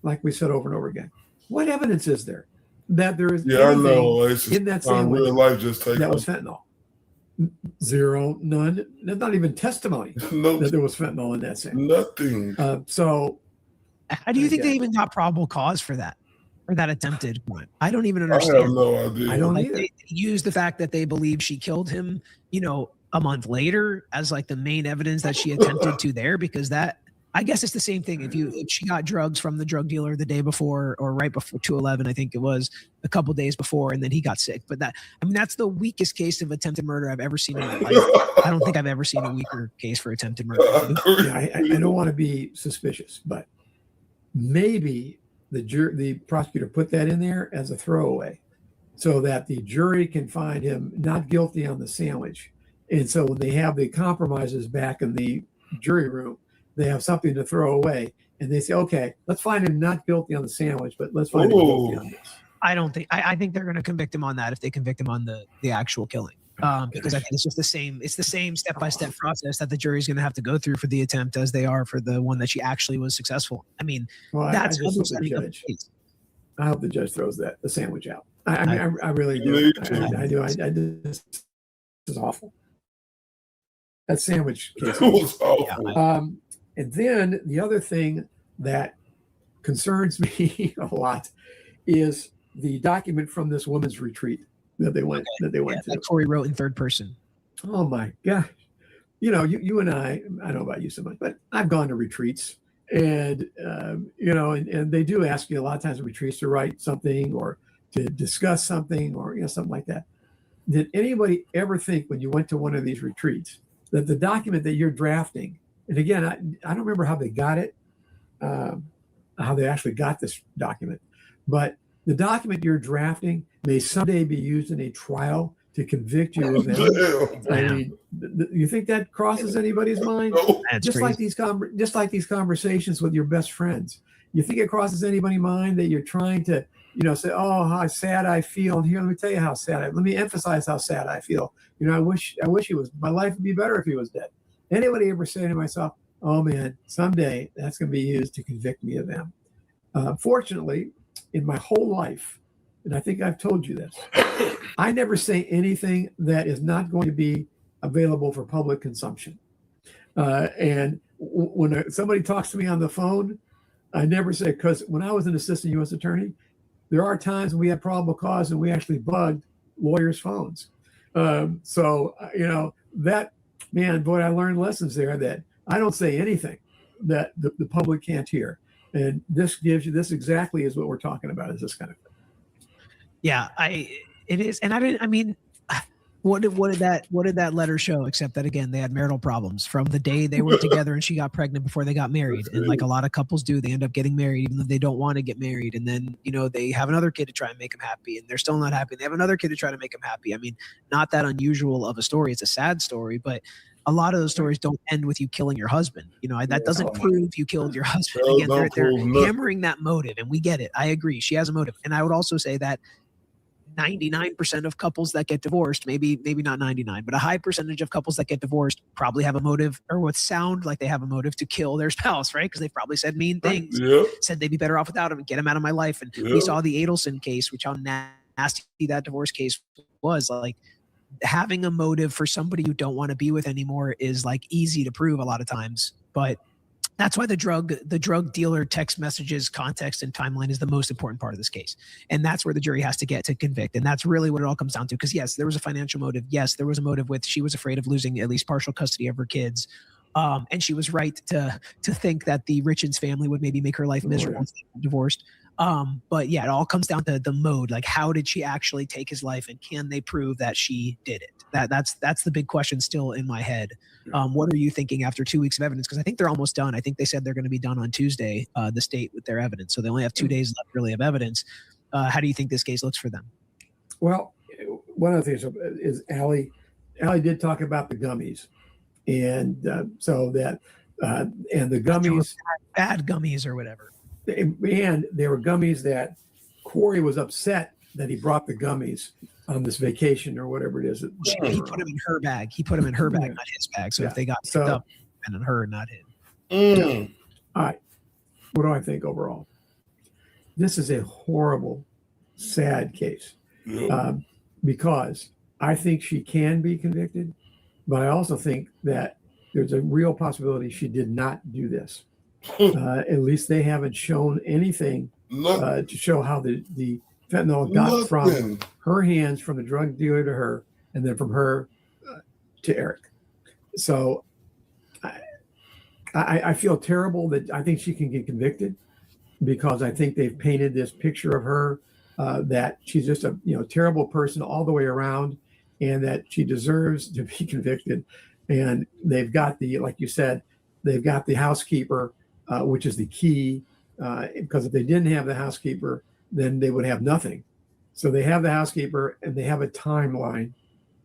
[SPEAKER 10] like we said over and over again, what evidence is there that there is anything in that sandwich
[SPEAKER 1] real life just
[SPEAKER 10] that was fentanyl? Zero, none. There's not even testimony that there was fentanyl in that sandwich.
[SPEAKER 1] Nothing.
[SPEAKER 9] How do you think they even got probable cause for that? Or that attempted crime? I don't even understand.
[SPEAKER 1] I have no idea.
[SPEAKER 10] I don't either.
[SPEAKER 9] They used the fact that they believe she killed him, a month later as like the main evidence that she attempted to there, because that, I guess it's the same thing. If she got drugs from the drug dealer the day before or right before 2/11, I think it was a couple days before, and then he got sick. But that's the weakest case of attempted murder I've ever seen in my life. I don't think I've ever seen a weaker case for attempted murder.
[SPEAKER 10] I don't want to be suspicious, but maybe the prosecutor put that in there as a throwaway so that the jury can find him not guilty on the sandwich. And so when they have the compromises back in the jury room, they have something to throw away, and they say, okay, let's find him not guilty on the sandwich, but let's find him guilty on this.
[SPEAKER 9] I think they're going to convict him on that if they convict him on the actual killing. Because I think it's just the same step-by-step process that the jury's going to have to go through for the attempt as they are for the one that she actually was successsill. I mean, that's
[SPEAKER 10] I hope the judge throws the sandwich out. I really do. I do. This is awful. That sandwich case
[SPEAKER 1] was awful.
[SPEAKER 10] And then the other thing that concerns me a lot is the document from this woman's retreat that they went to.
[SPEAKER 9] That Kouri wrote in third person.
[SPEAKER 10] Oh my gosh. You and I don't know about you so much, but I've gone to retreats, and and they do ask you a lot of times at retreats to write something or to discuss something or something like that. Did anybody ever think when you went to one of these retreats that the document that you're drafting, and again, I don't remember how they got it, how they actually got this document, but the document you're drafting may someday be used in a trial to convict you of them. I mean, you think that crosses anybody's mind? Just like these conversations with your best friends. You think it crosses anybody's mind that you're trying to, say, oh, how sad I feel. And here, let me tell you how sad let me emphasize how sad I feel. I wish he was, my life would be better if he was dead. Anybody ever say to myself, oh man, someday that's going to be used to convict me of them? Fortunately, in my whole life, and I think I've told you this, I never say anything that is not going to be available for public consumption. And when somebody talks to me on the phone, I never say, because when I was an assistant U.S. attorney, there are times when we had probable cause and we actually bugged lawyers' phones. So, that, man, boy, I learned lessons there that I don't say anything that the public can't hear. And this gives you, this exactly is what we're talking about, is this kind of thing.
[SPEAKER 9] Yeah, it is. And I mean, what did that letter show, except that, again, they had marital problems from the day they were together and she got pregnant before they got married. And like a lot of couples do, they end up getting married even though they don't want to get married. And then, they have another kid to try and make them happy and they're still not happy. They have another kid to try to make them happy. I mean, not that unusual of a story. It's a sad story, but a lot of those stories don't end with you killing your husband. That doesn't prove you killed your husband. Again, they're hammering that motive, and we get it. I agree. She has a motive. And I would also say that 99% of couples that get divorced, maybe not 99, but a high percentage of couples that get divorced probably have a motive, or would sound like they have a motive, to kill their spouse, right? Because they probably said mean things, said they'd be better off without him and get him out of my life. And we saw the Adelson case, which how nasty that divorce case was. Like, having a motive for somebody you don't want to be with anymore is like easy to prove a lot of times, but that's why the drug dealer text messages context and timeline is the most important part of this case. And that's where the jury has to get to convict. And that's really what it all comes down to. Because yes, there was a financial motive. Yes, there was a motive with, she was afraid of losing at least partial custody of her kids. And she was right to think that the Richins family would maybe make her life miserable once they were divorced. But yeah, it all comes down to the mode. Like, how did she actually take his life, and can they prove that she did it? That's the big question still in my head. What are you thinking after 2 weeks of evidence? Because I think they're almost done. I think they said they're going to be done on Tuesday, the state, with their evidence. So they only have 2 days left really of evidence. How do you think this case looks for them?
[SPEAKER 10] Well, one of the things is Allie did talk about the gummies. And so that, and the gummies,
[SPEAKER 9] bad gummies or whatever.
[SPEAKER 10] And there were gummies that Kouri was upset that he brought the gummies on this vacation or whatever it is.
[SPEAKER 9] He put them in her bag. He put them in her bag, not his bag. So if they got picked up, and on her, not him.
[SPEAKER 10] All right. What do I think overall? This is a horrible, sad case, because I think she can be convicted, but I also think that there's a real possibility she did not do this. At least they haven't shown anything to show how the fentanyl got from her hands, from the drug dealer to her, and then from her to Eric. So I feel terrible that I think she can get convicted, because I think they've painted this picture of her that she's just a terrible person all the way around, and that she deserves to be convicted. And they've got like you said, they've got the housekeeper, which is the key, because if they didn't have the housekeeper, then they would have nothing. So they have the housekeeper, and they have a timeline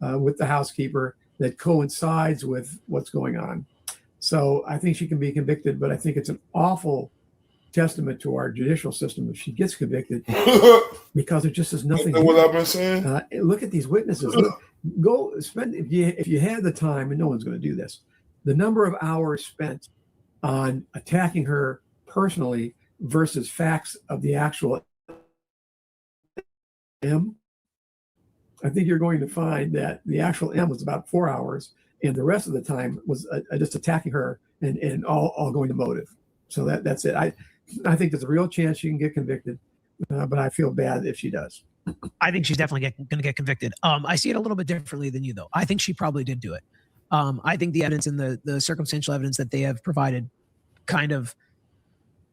[SPEAKER 10] with the housekeeper that coincides with what's going on. So I think she can be convicted, but I think it's an awful testament to our judicial system if she gets convicted, because there just is nothing.
[SPEAKER 1] What I've been saying.
[SPEAKER 10] Look at these witnesses. Go spend, if you had the time, and no one's going to do this, the number of hours spent on attacking her personally versus facts of the actual M. I think you're going to find that the actual M was about 4 hours, and the rest of the time was just attacking her and all going to motive. So that's it. I think there's a real chance she can get convicted, but I feel bad if she does.
[SPEAKER 9] I think she's definitely going to get convicted. I see it a little bit differently than you, though. I think she probably did do it. I think the evidence and the circumstantial evidence that they have provided kind of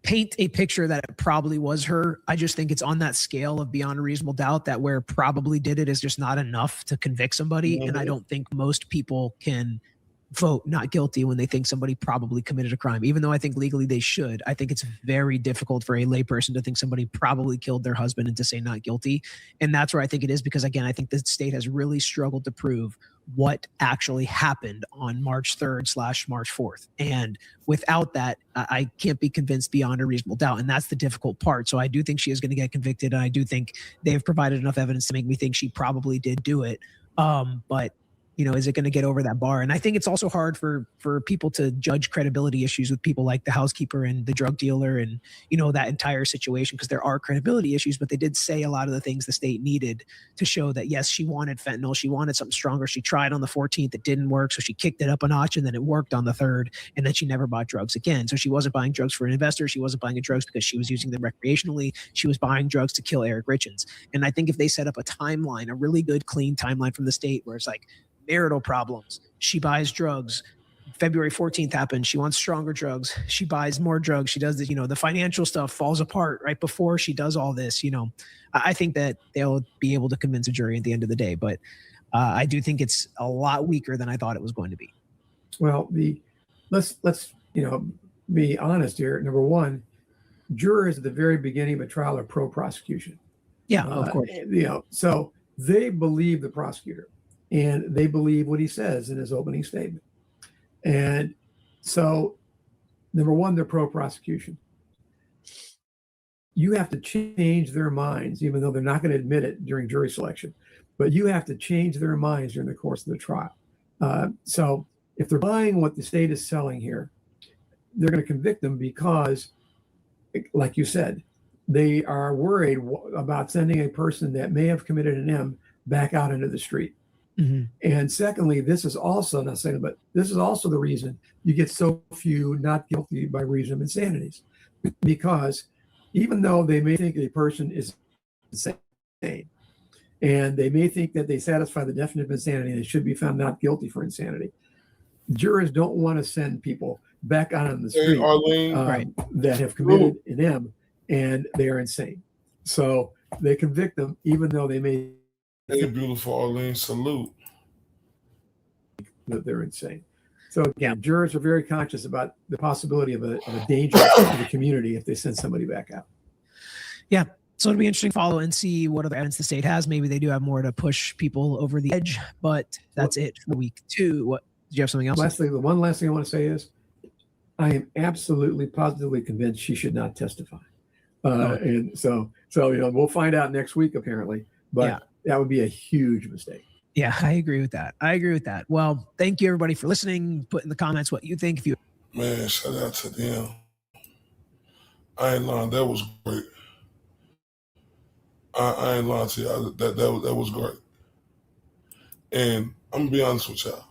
[SPEAKER 9] paint a picture that it probably was her. I just think it's on that scale of beyond a reasonable doubt, that where probably did it is just not enough to convict somebody. And I don't think most people can vote not guilty when they think somebody probably committed a crime, even though I think legally they should. I think it's very difficult for a layperson to think somebody probably killed their husband and to say not guilty. And that's where I think it is, because again, I think the state has really struggled to prove what actually happened on March 3rd / March 4th. And without that, I can't be convinced beyond a reasonable doubt. And that's the difficult part. So I do think she is going to get convicted. And I do think they've provided enough evidence to make me think she probably did do it. But is it going to get over that bar? And I think it's also hard for people to judge credibility issues with people like the housekeeper and the drug dealer and, that entire situation, because there are credibility issues, but they did say a lot of the things the state needed to show that, yes, she wanted fentanyl. She wanted something stronger. She tried on the 14th. It didn't work. So she kicked it up a notch, and then it worked on the 3rd. And then she never bought drugs again. So she wasn't buying drugs for an investor. She wasn't buying drugs because she was using them recreationally. She was buying drugs to kill Eric Richins. And I think if they set up a timeline, a really good, clean timeline from the state where it's like marital problems, she buys drugs, February 14th happens, she wants stronger drugs, she buys more drugs, she does the, the financial stuff falls apart right before she does all this, I think that they'll be able to convince a jury at the end of the day. But I do think it's a lot weaker than I thought it was going to be.
[SPEAKER 10] Well, let's be honest here. Number one, jurors at the very beginning of a trial are pro-prosecution.
[SPEAKER 9] Yeah, of course.
[SPEAKER 10] So they believe the prosecutor, and they believe what he says in his opening statement. And so, number one, they're pro-prosecution. You have to change their minds, even though they're not going to admit it during jury selection. But you have to change their minds during the course of the trial. So if they're buying what the state is selling here, they're going to convict them because, like you said, they are worried about sending a person that may have committed an M back out into the street.
[SPEAKER 9] Mm-hmm.
[SPEAKER 10] And secondly, this is also, not saying, but this is also the reason you get so few not guilty by reason of insanities. Because even though they may think a person is insane, and they may think that they satisfy the definition of insanity, they should be found not guilty for insanity, jurors don't want to send people back out on the street that have committed an M and they are insane. So they convict them even though they may.
[SPEAKER 1] Hey, beautiful Arlene, salute.
[SPEAKER 10] That they're insane. So again, jurors are very conscious about the possibility of a danger to the community if they send somebody back out.
[SPEAKER 9] Yeah. So it'll be interesting to follow and see what other evidence the state has. Maybe they do have more to push people over the edge, but that's it for week 2. What, did you have something else?
[SPEAKER 10] Lastly, the one last thing I want to say is I am absolutely positively convinced she should not testify. And so we'll find out next week apparently, but that would be a huge mistake.
[SPEAKER 9] Yeah, I agree with that. Well, thank you everybody for listening. Put in the comments what you think.
[SPEAKER 1] Man, shout out to them. I ain't lying. That was great. I ain't lying to y'all. That was great. And I'm going to be honest with y'all.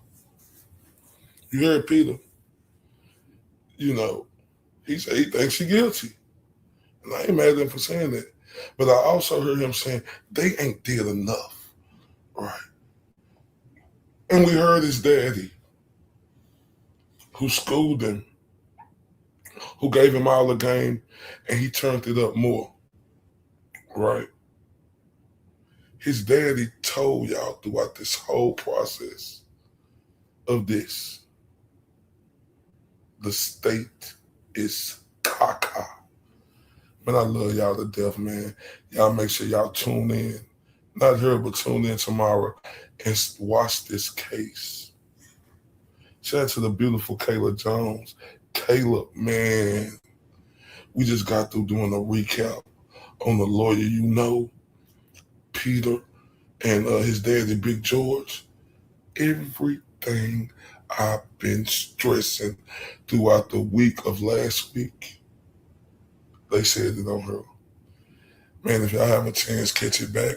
[SPEAKER 1] You heard Peter. He said he thinks he's guilty. And I ain't mad at him for saying that. But I also heard him saying they ain't did enough. Right. And we heard his daddy, who schooled him, who gave him all the game, and he turned it up more. Right. His daddy told y'all throughout this whole process of this, the state is caca. Man, I love y'all to death, man. Y'all make sure y'all tune in. Not here, but tune in tomorrow and watch this case. Shout out to the beautiful Kayla Jones. Kayla, man, we just got through doing a recap on the Lawyer You Know, Peter, and his daddy, Big George. Everything I've been stressing throughout the week of last week, they said it on her. Man, if y'all have a chance, catch it back.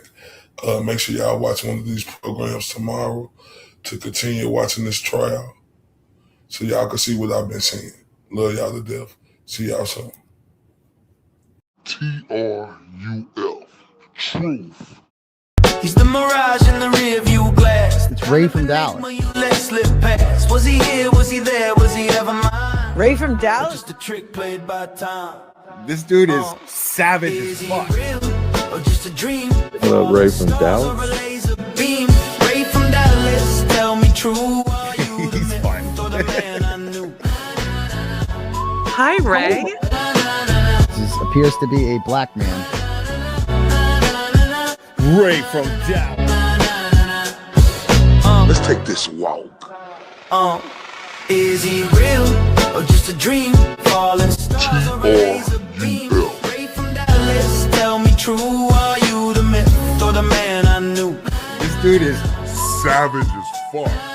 [SPEAKER 1] Make sure y'all watch one of these programs tomorrow to continue watching this trial so y'all can see what I've been seeing. Love y'all to death. See y'all soon. TRUF. Truth.
[SPEAKER 2] He's the mirage in the rear view glass.
[SPEAKER 3] It's Ray from Dallas.
[SPEAKER 2] Was he here? Was he there? Was he ever mine?
[SPEAKER 4] Ray from Dallas?
[SPEAKER 2] Just a trick played by time.
[SPEAKER 5] This dude is savage as fuck.
[SPEAKER 2] Or just a dream?
[SPEAKER 6] What up, Ray from Dallas?
[SPEAKER 2] Ray from Dallas, tell me true.
[SPEAKER 5] He's fun.
[SPEAKER 4] Hi, Ray.
[SPEAKER 3] This appears to be a black man.
[SPEAKER 5] Ray from Dallas.
[SPEAKER 1] Let's take this walk.
[SPEAKER 2] Is he real or just a dream? Falling stars or a laser beam? Ray from Dallas, tell me true. Are you the myth or the man I knew?
[SPEAKER 5] This dude is
[SPEAKER 1] savage as far.